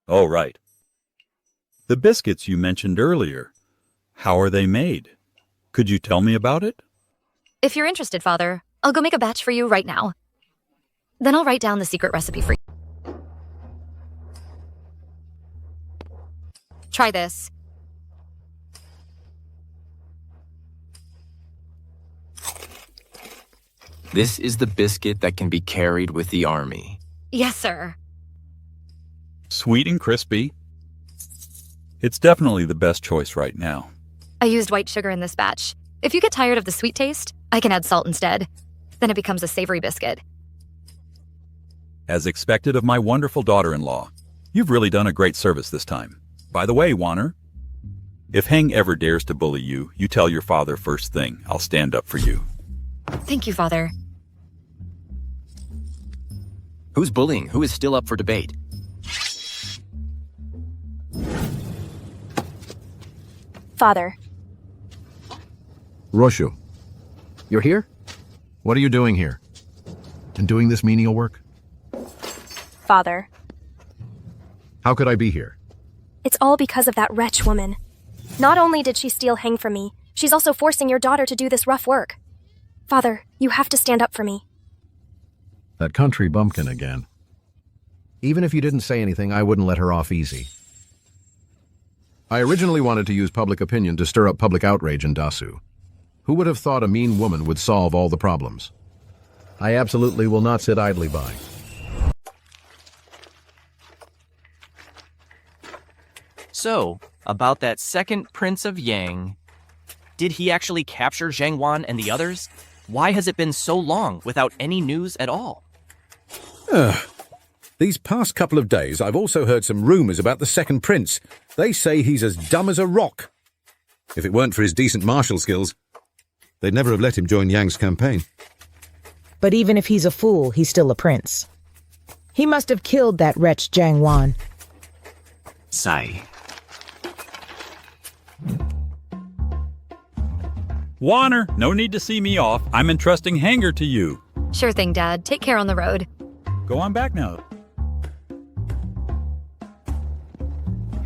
Oh, right. The biscuits you mentioned earlier. How are they made? Could you tell me about it? If you're interested, Father, I'll go make a batch for you right now. Then I'll write down the secret recipe for you. Try this. This is the biscuit that can be carried with the army. Yes, sir. Sweet and crispy. It's definitely the best choice right now. I used white sugar in this batch. If you get tired of the sweet taste, I can add salt instead. Then it becomes a savory biscuit. As expected of my wonderful daughter-in-law, you've really done a great service this time. By the way, Wanner, if Heng ever dares to bully you, you tell your father first thing. I'll stand up for you. Thank you, Father. Who's bullying? Who is still up for debate? Father. Roshu, you're here? What are you doing here? And doing this menial work? Father. How could I be here? It's all because of that wretch woman. Not only did she steal Hang from me, she's also forcing your daughter to do this rough work. Father, you have to stand up for me. That country bumpkin again. Even if you didn't say anything, I wouldn't let her off easy. I originally wanted to use public opinion to stir up public outrage in Dasu. Who would have thought a mean woman would solve all the problems? I absolutely will not sit idly by. So, about that second Prince of Yang, did he actually capture Zhang Wan and the others? Why has it been so long without any news at all? These past couple of days, I've also heard some rumors about the second prince. They say he's as dumb as a rock. If it weren't for his decent martial skills, they'd never have let him join Yang's campaign. But even if he's a fool, he's still a prince. He must have killed that wretch Zhang Wan. Sigh. Warner, no need to see me off. I'm entrusting Hanger to you. Sure thing, Dad. Take care on the road. Go on back now.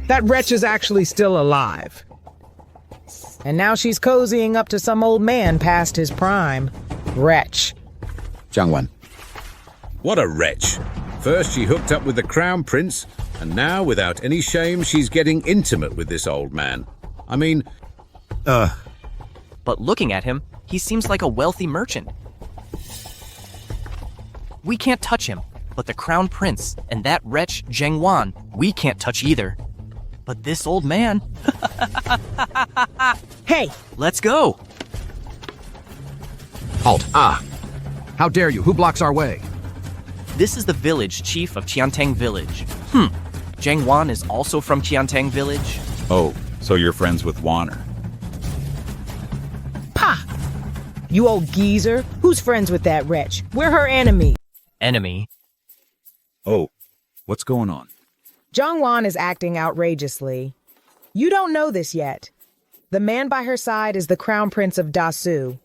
That wretch is actually still alive. And now she's cozying up to some old man past his prime. Wretch. Zhang Wan. What a wretch. First she hooked up with the crown prince, and now, without any shame, she's getting intimate with this old man. I mean, But looking at him, he seems like a wealthy merchant. We can't touch him, but the crown prince and that wretch Zhang Wan, we can't touch either. But this old man... Hey! Let's go! Halt! How dare you? Who blocks our way? This is the village chief of Qiantang village. Zhang Wan is also from Qiantang village. Oh, so you're friends with Warner. Pah! You old geezer. Who's friends with that wretch? We're her enemy. Enemy? Oh, what's going on? Zhang Wan is acting outrageously. You don't know this yet. The man by her side is the crown prince of Dasu.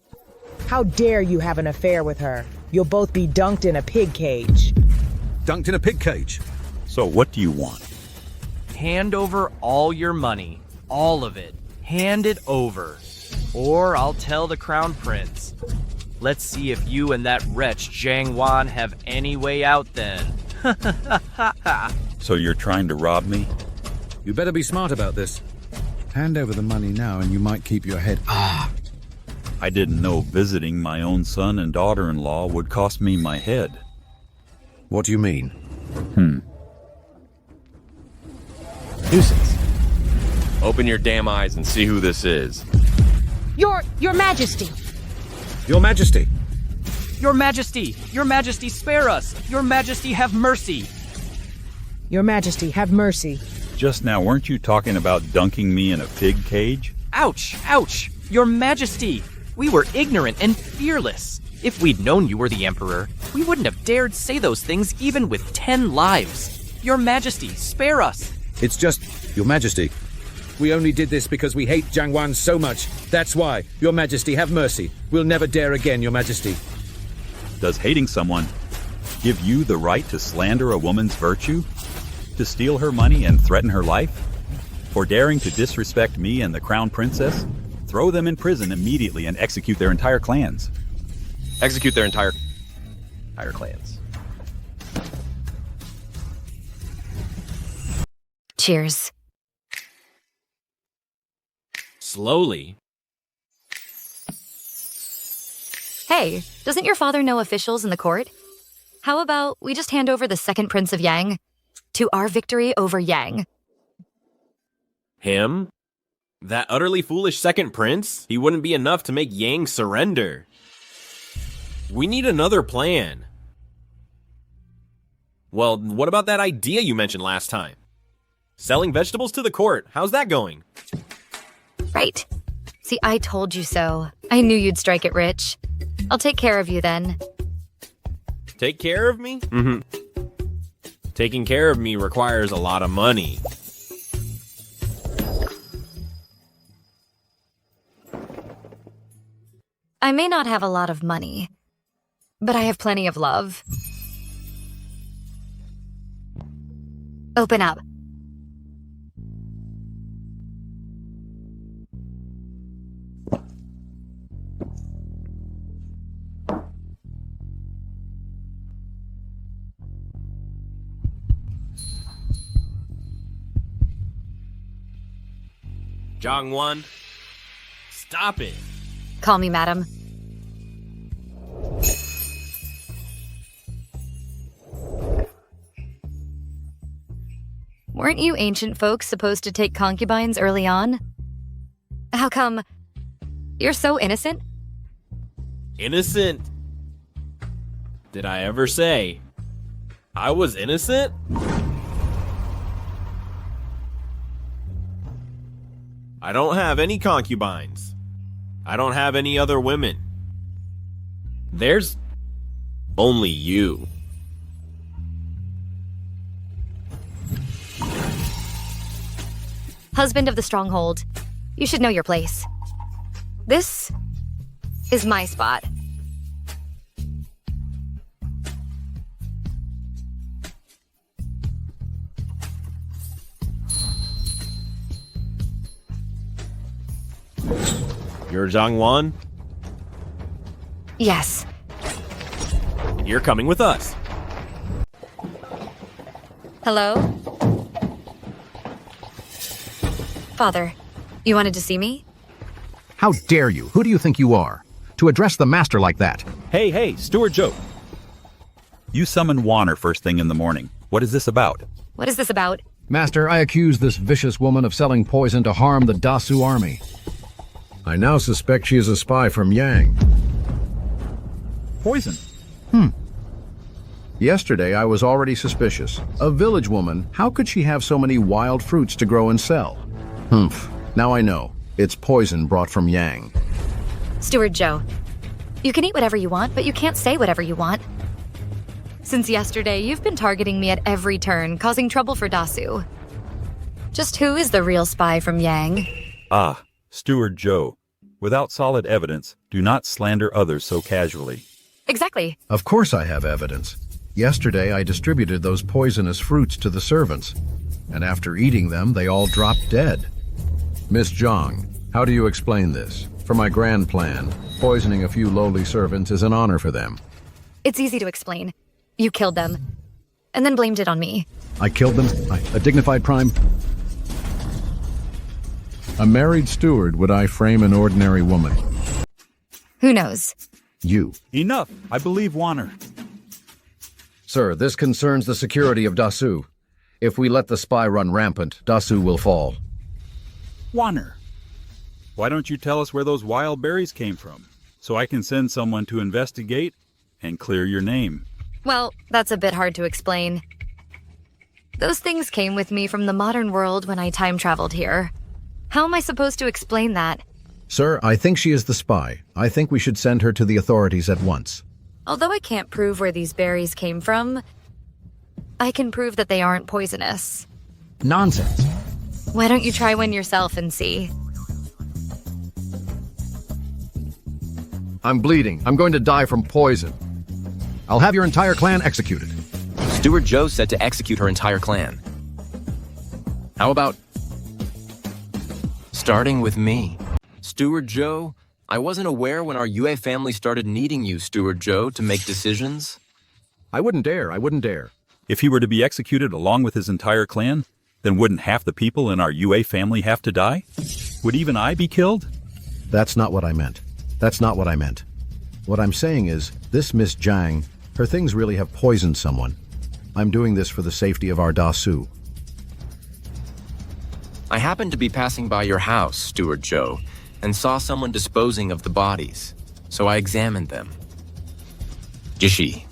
How dare you have an affair with her? You'll both be dunked in a pig cage. Dunked in a pig cage? So what do you want? Hand over all your money. All of it. Hand it over. Or I'll tell the crown prince. Let's see if you and that wretch Zhang Wan have any way out then. So you're trying to rob me? You better be smart about this. Hand over the money now and you might keep your head... I didn't know visiting my own son and daughter-in-law would cost me my head. What do you mean? Nuisance. Open your damn eyes and see who this is. Your Majesty! Your Majesty! Your Majesty! Your Majesty, spare us! Your Majesty, have mercy! Your Majesty, have mercy. Just now, weren't you talking about dunking me in a pig cage? Ouch! Ouch! Your Majesty! We were ignorant and fearless. If we'd known you were the Emperor, we wouldn't have dared say those things even with 10 lives. Your Majesty, spare us! It's just, Your Majesty. We only did this because we hate Zhang Wan so much. That's why. Your Majesty, have mercy. We'll never dare again, Your Majesty. Does hating someone give you the right to slander a woman's virtue? To steal her money and threaten her life? For daring to disrespect me and the crown princess? Throw them in prison immediately and execute their entire clans. Execute their entire clans. Cheers. Slowly. Hey, doesn't your father know officials in the court? How about we just hand over the second Prince of Yang to our victory over Yang? Him? That utterly foolish second prince? He wouldn't be enough to make Yang surrender. We need another plan. Well, what about that idea you mentioned last time? Selling vegetables to the court. How's that going? Right. See, I told you so. I knew you'd strike it rich. I'll take care of you then. Take care of me? Taking care of me requires a lot of money. I may not have a lot of money, but I have plenty of love. Open up. Jongwon, stop it. Call me madam. Weren't you ancient folks supposed to take concubines early on? How come you're so innocent? Innocent? Did I ever say I was innocent? I don't have any concubines. I don't have any other women. There's only you. Husband of the stronghold, you should know your place. This is my spot. You're Jongwon? Yes. You're coming with us. Hello? Father, you wanted to see me? How dare you? Who do you think you are? To address the master like that? Hey, Steward Joe. You summoned Warner first thing in the morning. What is this about? What is this about? Master, I accuse this vicious woman of selling poison to harm the Dasu army. I now suspect she is a spy from Yang. Poison? Yesterday, I was already suspicious. A village woman, how could she have so many wild fruits to grow and sell? Now I know. It's poison brought from Yang. Steward Joe, you can eat whatever you want, but you can't say whatever you want. Since yesterday, you've been targeting me at every turn, causing trouble for Dasu. Just who is the real spy from Yang? Steward Joe. Without solid evidence, do not slander others so casually. Exactly. Of course I have evidence. Yesterday, I distributed those poisonous fruits to the servants, and after eating them, they all dropped dead. Miss Zhang, how do you explain this? For my grand plan, poisoning a few lowly servants is an honor for them. It's easy to explain. You killed them, and then blamed it on me. I killed them? A dignified crime? A married steward, would I frame an ordinary woman? Who knows? You. Enough. I believe Warner. Sir, this concerns the security of Dasu. If we let the spy run rampant, Dasu will fall. Warner. Why don't you tell us where those wild berries came from, so I can send someone to investigate and clear your name? Well, that's a bit hard to explain. Those things came with me from the modern world when I time traveled here. How am I supposed to explain that? Sir, I think she is the spy. I think we should send her to the authorities at once. Although I can't prove where these berries came from, I can prove that they aren't poisonous. Nonsense. Why don't you try one yourself and see? I'm bleeding. I'm going to die from poison. I'll have your entire clan executed. Steward Joe said to execute her entire clan. How about starting with me? Steward Joe, I wasn't aware when our Yue family started needing you, Steward Joe, to make decisions. I wouldn't dare. If he were to be executed along with his entire clan, then wouldn't half the people in our Yue family have to die? Would even I be killed? That's not what I meant. What I'm saying is, this Miss Zhang, her things really have poisoned someone. I'm doing this for the safety of our Dasu. I happened to be passing by your house, Steward Joe, and saw someone disposing of the bodies, so I examined them. Jishi.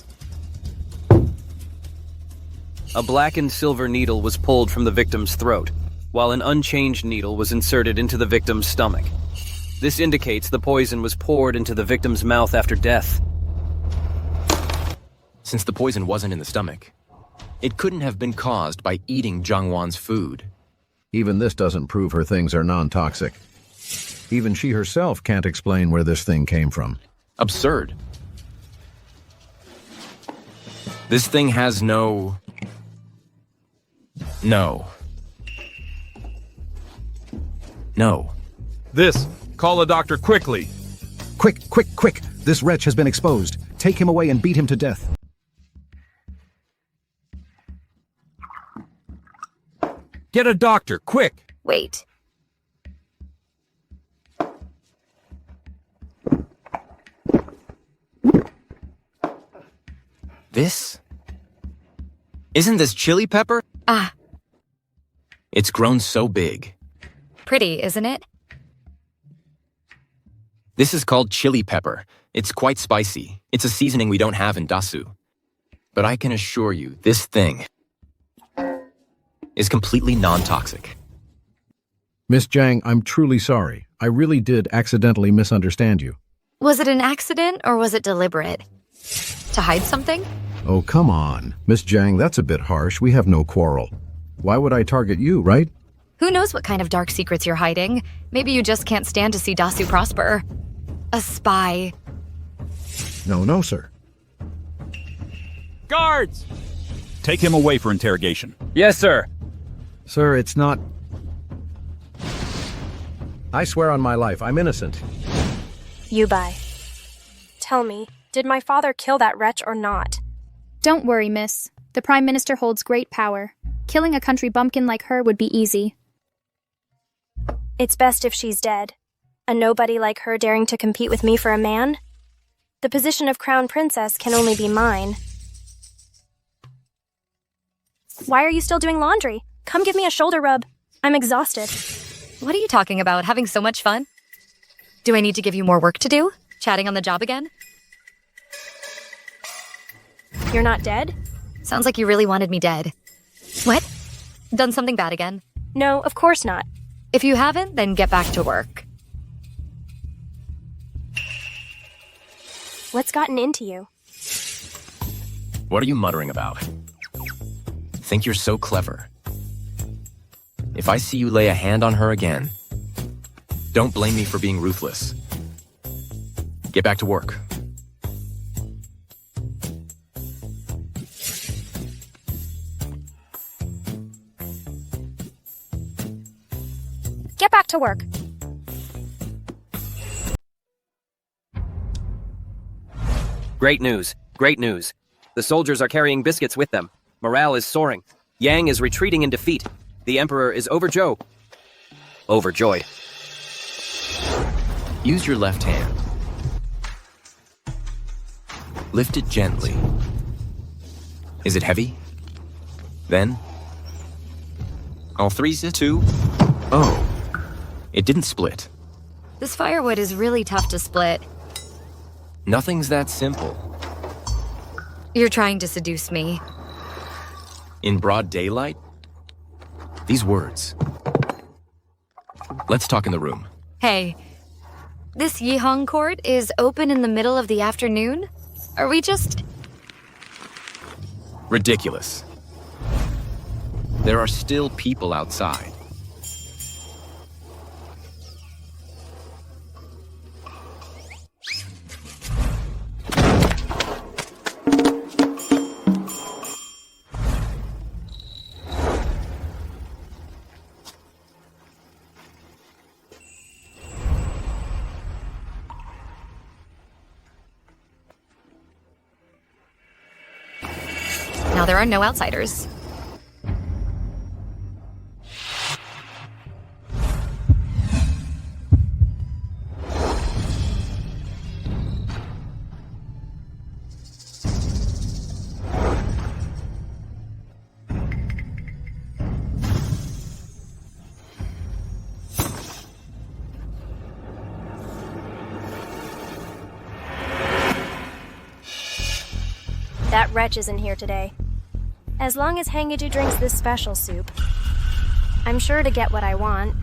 A black and silver needle was pulled from the victim's throat, while an unchanged needle was inserted into the victim's stomach. This indicates the poison was poured into the victim's mouth after death. Since the poison wasn't in the stomach, It couldn't have been caused by eating Jiangwan's food. Even this doesn't prove her things are non-toxic. Even she herself can't explain where this thing came from. Absurd. This thing has no... No. This! Call a doctor quickly! Quick, quick, quick! This wretch has been exposed. Take him away and beat him to death. Get a doctor, quick! Wait. This? Isn't this chili pepper? Ah. It's grown so big. Pretty, isn't it? This is called chili pepper. It's quite spicy. It's a seasoning we don't have in Dasu. But I can assure you, this thing is completely non-toxic. Miss Jiang, I'm truly sorry. I really did accidentally misunderstand you. Was it an accident or was it deliberate? To hide something? Oh, come on. Miss Jiang, that's a bit harsh. We have no quarrel. Why would I target you, right? Who knows what kind of dark secrets you're hiding? Maybe you just can't stand to see Dasu prosper. A spy. No, sir. Guards! Take him away for interrogation. Yes, sir. Sir, it's not... I swear on my life, I'm innocent. Yubai. Tell me, did my father kill that wretch or not? Don't worry, miss. The Prime Minister holds great power. Killing a country bumpkin like her would be easy. It's best if she's dead. A nobody like her daring to compete with me for a man? The position of Crown Princess can only be mine. Why are you still doing laundry? Come give me a shoulder rub. I'm exhausted. What are you talking about? Having so much fun? Do I need to give you more work to do? Chatting on the job again? You're not dead? Sounds like you really wanted me dead. What? Done something bad again? No, of course not. If you haven't, then get back to work. What's gotten into you? What are you muttering about? Think you're so clever. If I see you lay a hand on her again, don't blame me for being ruthless. Get back to work. Get back to work. Great news. Great news. The soldiers are carrying biscuits with them. Morale is soaring. Yang is retreating in defeat. The Emperor is overjoyed. Use your left hand. Lift it gently. Is it heavy? Then? All three's it? 2. Oh. It didn't split. This firewood is really tough to split. Nothing's that simple. You're trying to seduce me. In broad daylight? These words. Let's talk in the room. Hey, this Yihong court is open in the middle of the afternoon? Are we just... Ridiculous. There are still people outside. Now there are no outsiders. That wretch isn't here today. As long as Hangaju drinks this special soup, I'm sure to get what I want.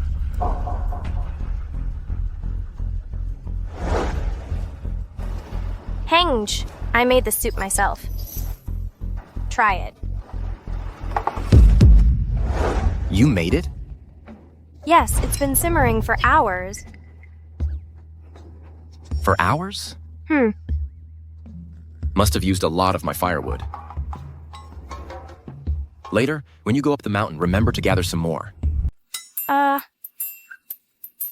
Henge, I made the soup myself. Try it. You made it? Yes, it's been simmering for hours. For hours? Hmm. Must have used a lot of my firewood. Later, when you go up the mountain, remember to gather some more.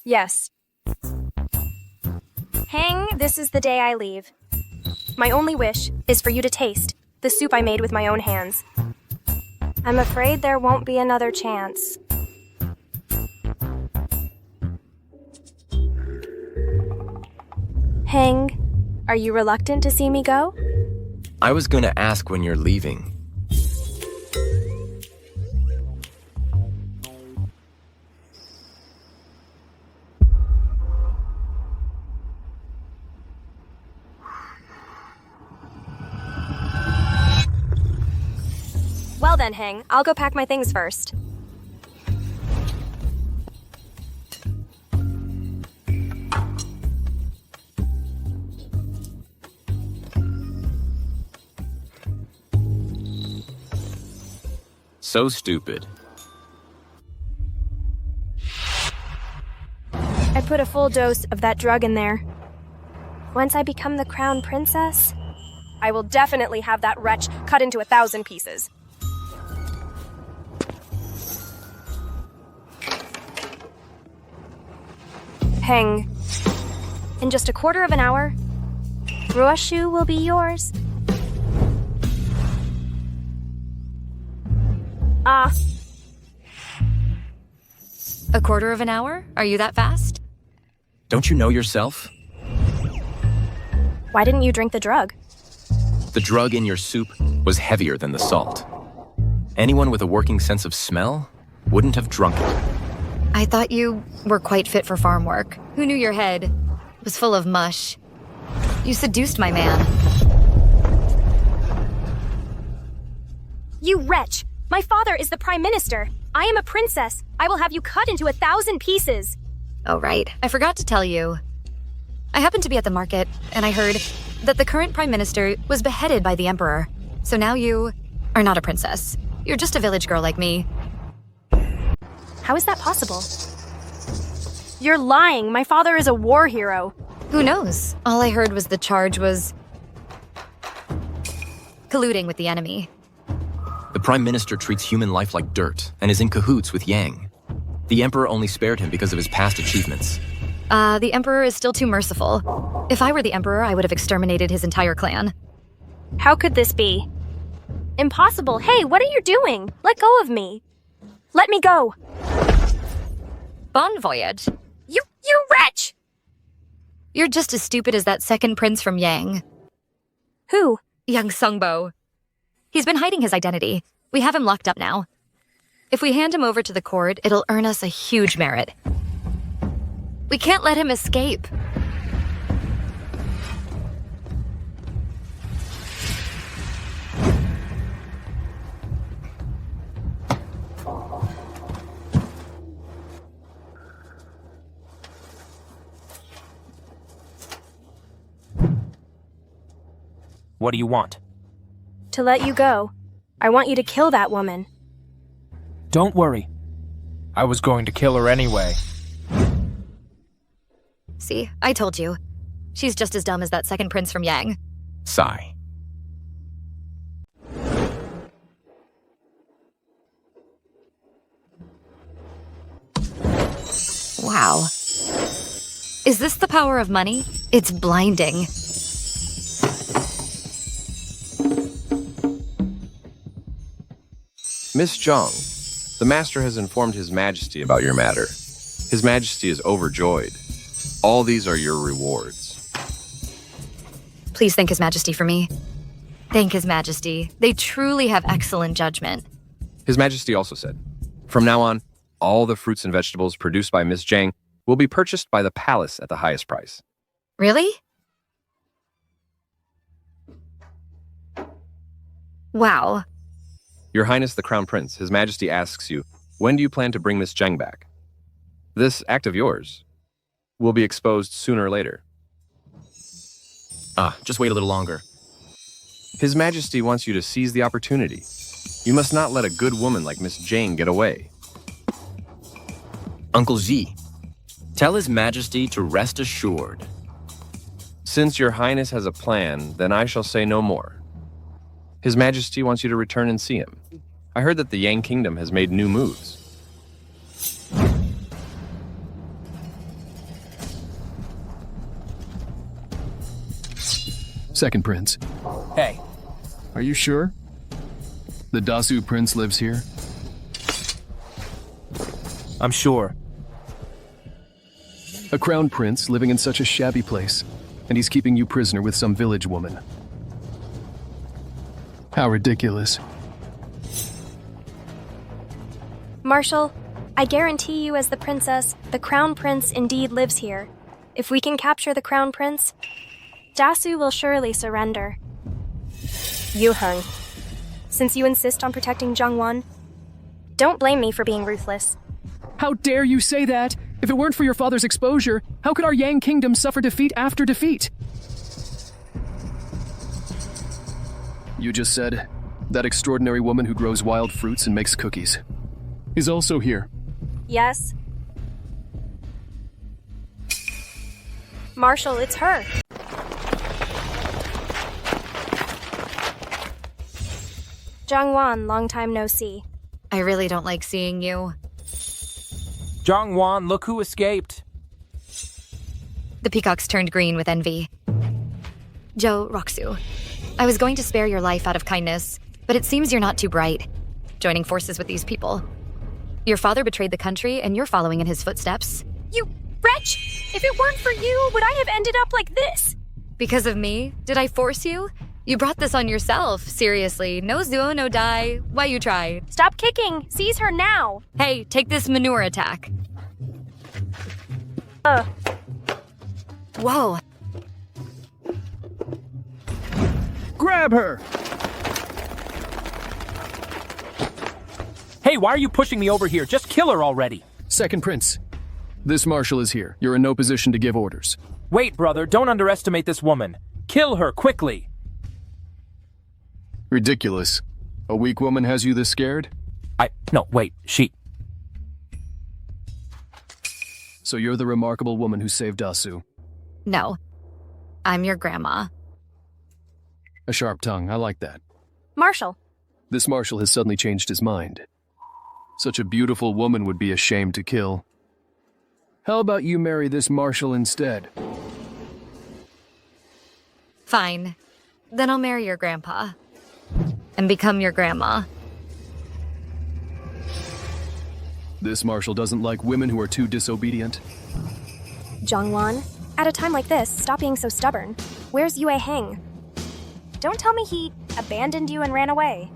Yes. Hang, this is the day I leave. My only wish is for you to taste the soup I made with my own hands. I'm afraid there won't be another chance. Hang, are you reluctant to see me go? I was going to ask when you're leaving. Well then, Hang, I'll go pack my things first. So stupid. I put a full dose of that drug in there. Once I become the crown princess, I will definitely have that wretch cut into 1,000 pieces. Hang. In just a quarter of an hour, Ruashu will be yours. A quarter of an hour? Are you that fast? Don't you know yourself? Why didn't you drink the drug? The drug in your soup was heavier than the salt. Anyone with a working sense of smell wouldn't have drunk it. I thought you were quite fit for farm work. Who knew your head was full of mush? You seduced my man. You wretch! My father is the prime minister. I am a princess. I will have you cut into 1,000 pieces. Oh, right. I forgot to tell you. I happened to be at the market, and I heard that the current prime minister was beheaded by the emperor. So now you are not a princess. You're just a village girl like me. How is that possible? You're lying. My father is a war hero. Who knows? All I heard was the charge was colluding with the enemy. The Prime Minister treats human life like dirt and is in cahoots with Yang. The Emperor only spared him because of his past achievements. The Emperor is still too merciful. If I were the Emperor, I would have exterminated his entire clan. How could this be? Impossible. Hey, what are you doing? Let go of me. Let me go. Bon voyage. You wretch! You're just as stupid as that second prince from Yang. Who? Young Sungbo. He's been hiding his identity. We have him locked up now. If we hand him over to the court, it'll earn us a huge merit. We can't let him escape. What do you want? To let you go. I want you to kill that woman. Don't worry. I was going to kill her anyway. See, I told you. She's just as dumb as that second prince from Yang. Sigh. Wow. Is this the power of money? It's blinding. Miss Zhang, the master has informed His Majesty about your matter. His Majesty is overjoyed. All these are your rewards. Please thank His Majesty for me. Thank His Majesty. They truly have excellent judgment. His Majesty also said, from now on, all the fruits and vegetables produced by Miss Zhang will be purchased by the palace at the highest price. Really? Wow. Your Highness the Crown Prince, His Majesty asks you, when do you plan to bring Miss Zhang back? This act of yours will be exposed sooner or later. Just wait a little longer. His Majesty wants you to seize the opportunity. You must not let a good woman like Miss Zhang get away. Uncle Z, tell His Majesty to rest assured. Since your highness has a plan, then I shall say no more. His Majesty wants you to return and see him. I heard that the Yang Kingdom has made new moves. Second Prince. Hey. Are you sure? The Dasu Prince lives here? I'm sure. A crown prince living in such a shabby place, and he's keeping you prisoner with some village woman. How ridiculous. Marshal, I guarantee you as the princess, the crown prince indeed lives here. If we can capture the crown prince, Dasu will surely surrender. Yuheng, since you insist on protecting Zhangwan, don't blame me for being ruthless. How dare you say that? If it weren't for your father's exposure, how could our Yang Kingdom suffer defeat after defeat? You just said that extraordinary woman who grows wild fruits and makes cookies is also here. Yes. Marshal, it's her. Zhangwan, long time no see. I really don't like seeing you. Zhangwan, look who escaped. The peacocks turned green with envy. Joe, Roxu, I was going to spare your life out of kindness, but it seems you're not too bright, joining forces with these people. Your father betrayed the country, and you're following in his footsteps. You wretch! If it weren't for you, would I have ended up like this? Because of me? Did I force you? You brought this on yourself, seriously. No Zuo, no die. Why you try? Stop kicking! Seize her now! Hey, take this manure attack. Whoa. Grab her! Hey, why are you pushing me over here? Just kill her already. Second Prince, this marshal is here. You're in no position to give orders. Wait, brother, don't underestimate this woman. Kill her, quickly. Ridiculous. A weak woman has you this scared? No, wait, she... So you're the remarkable woman who saved Dasu. No. I'm your grandma. A sharp tongue, I like that. Marshal. This marshal has suddenly changed his mind. Such a beautiful woman would be a shame to kill. How about you marry this marshal instead? Fine. Then I'll marry your grandpa. And become your grandma. This marshal doesn't like women who are too disobedient. Zhangwan, at a time like this, stop being so stubborn. Where's Yue Heng? Don't tell me he abandoned you and ran away.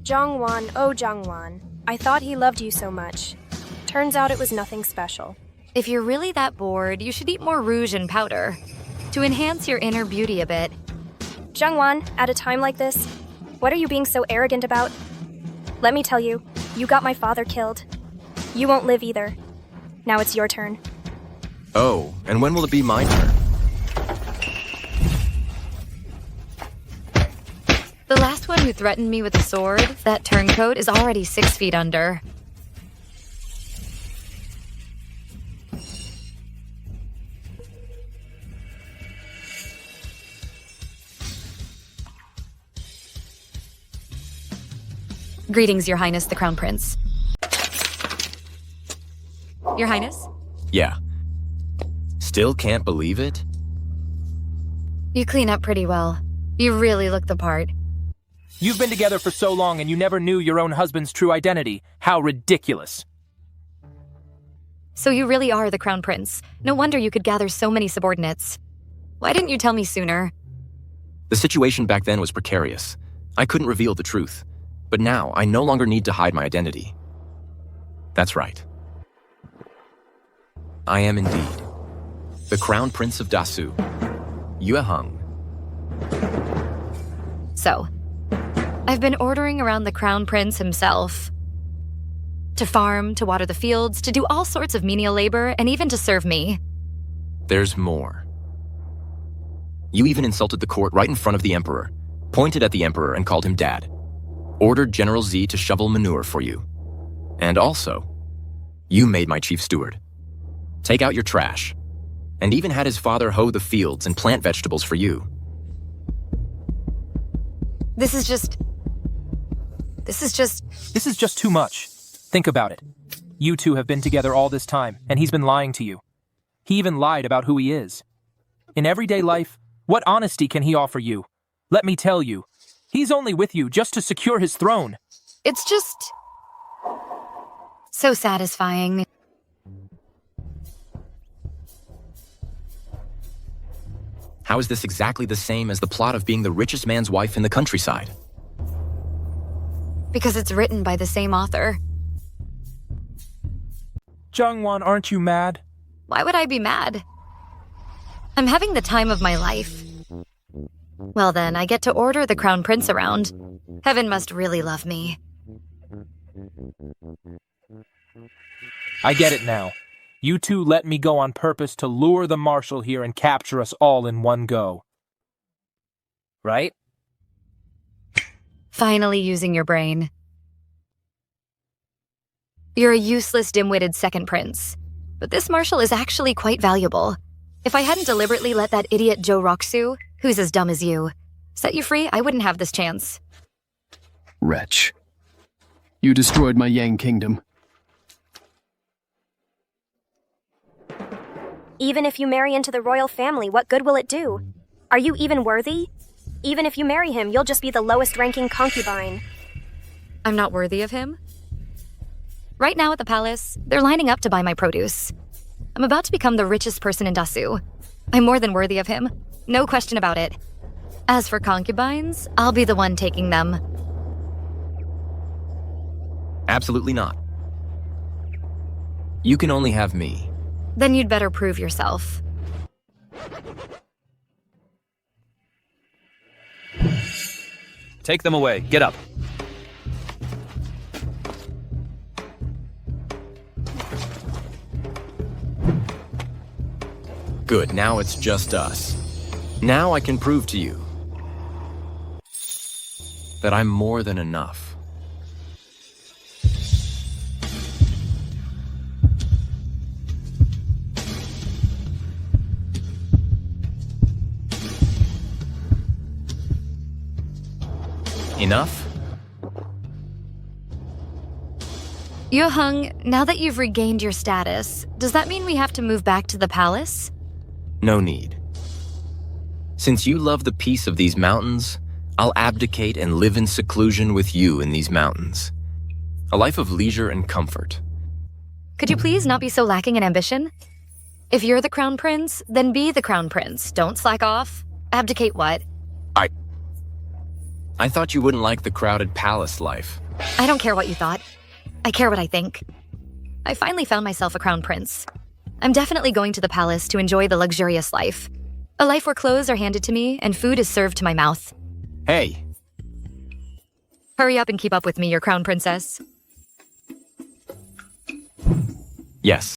Zhangwan, oh Zhangwan, I thought he loved you so much. Turns out it was nothing special. If you're really that bored, you should eat more rouge and powder to enhance your inner beauty a bit. Zhangwan, at a time like this, what are you being so arrogant about? Let me tell you, you got my father killed. You won't live either. Now it's your turn. Oh, and when will it be my turn? The last one who threatened me with a sword, that turncoat, is already 6 feet under. Greetings, Your Highness, the Crown Prince. Your Highness? Yeah. Still can't believe it? You clean up pretty well. You really look the part. You've been together for so long and you never knew your own husband's true identity. How ridiculous. So you really are the Crown Prince. No wonder you could gather so many subordinates. Why didn't you tell me sooner? The situation back then was precarious. I couldn't reveal the truth. But now, I no longer need to hide my identity. That's right. I am indeed the Crown Prince of Dasu, Yue Heng. So, I've been ordering around the Crown Prince himself. To farm, to water the fields, to do all sorts of menial labor, and even to serve me. There's more. You even insulted the court right in front of the Emperor, pointed at the Emperor and called him Dad. Ordered General Z to shovel manure for you. And also, You made my chief steward. Take out your trash. And even had his father hoe the fields and plant vegetables for you. This is just too much. Think about it. You two have been together all this time, and he's been lying to you. He even lied about who he is. In everyday life, what honesty can he offer you? Let me tell you, he's only with you just to secure his throne. It's just so satisfying. How is this exactly the same as the plot of being the richest man's wife in the countryside? Because it's written by the same author. Jungwon, aren't you mad? Why would I be mad? I'm having the time of my life. Well then, I get to order the Crown Prince around. Heaven must really love me. I get it now. You two let me go on purpose to lure the marshal here and capture us all in one go. Right? Finally using your brain. You're a useless, dim-witted second prince. But this marshal is actually quite valuable. If I hadn't deliberately let that idiot Joe Roxu, who's as dumb as you, set you free, I wouldn't have this chance. Wretch. You destroyed my Yang kingdom. Even if you marry into the royal family, what good will it do? Are you even worthy? Even if you marry him, you'll just be the lowest-ranking concubine. I'm not worthy of him? Right now at the palace, they're lining up to buy my produce. I'm about to become the richest person in Dasu. I'm more than worthy of him. No question about it. As for concubines, I'll be the one taking them. Absolutely not. You can only have me. Then you'd better prove yourself. Take them away. Get up. Good, now it's just us. Now I can prove to you that I'm more than enough. Enough? Yohung, now that you've regained your status, does that mean we have to move back to the palace? No need. Since you love the peace of these mountains, I'll abdicate and live in seclusion with you in these mountains. A life of leisure and comfort. Could you please not be so lacking in ambition? If you're the crown prince, then be the crown prince. Don't slack off. Abdicate what? I thought you wouldn't like the crowded palace life. I don't care what you thought. I care what I think. I finally found myself a crown prince. I'm definitely going to the palace to enjoy the luxurious life. A life where clothes are handed to me and food is served to my mouth. Hey! Hurry up and keep up with me, your crown princess. Yes.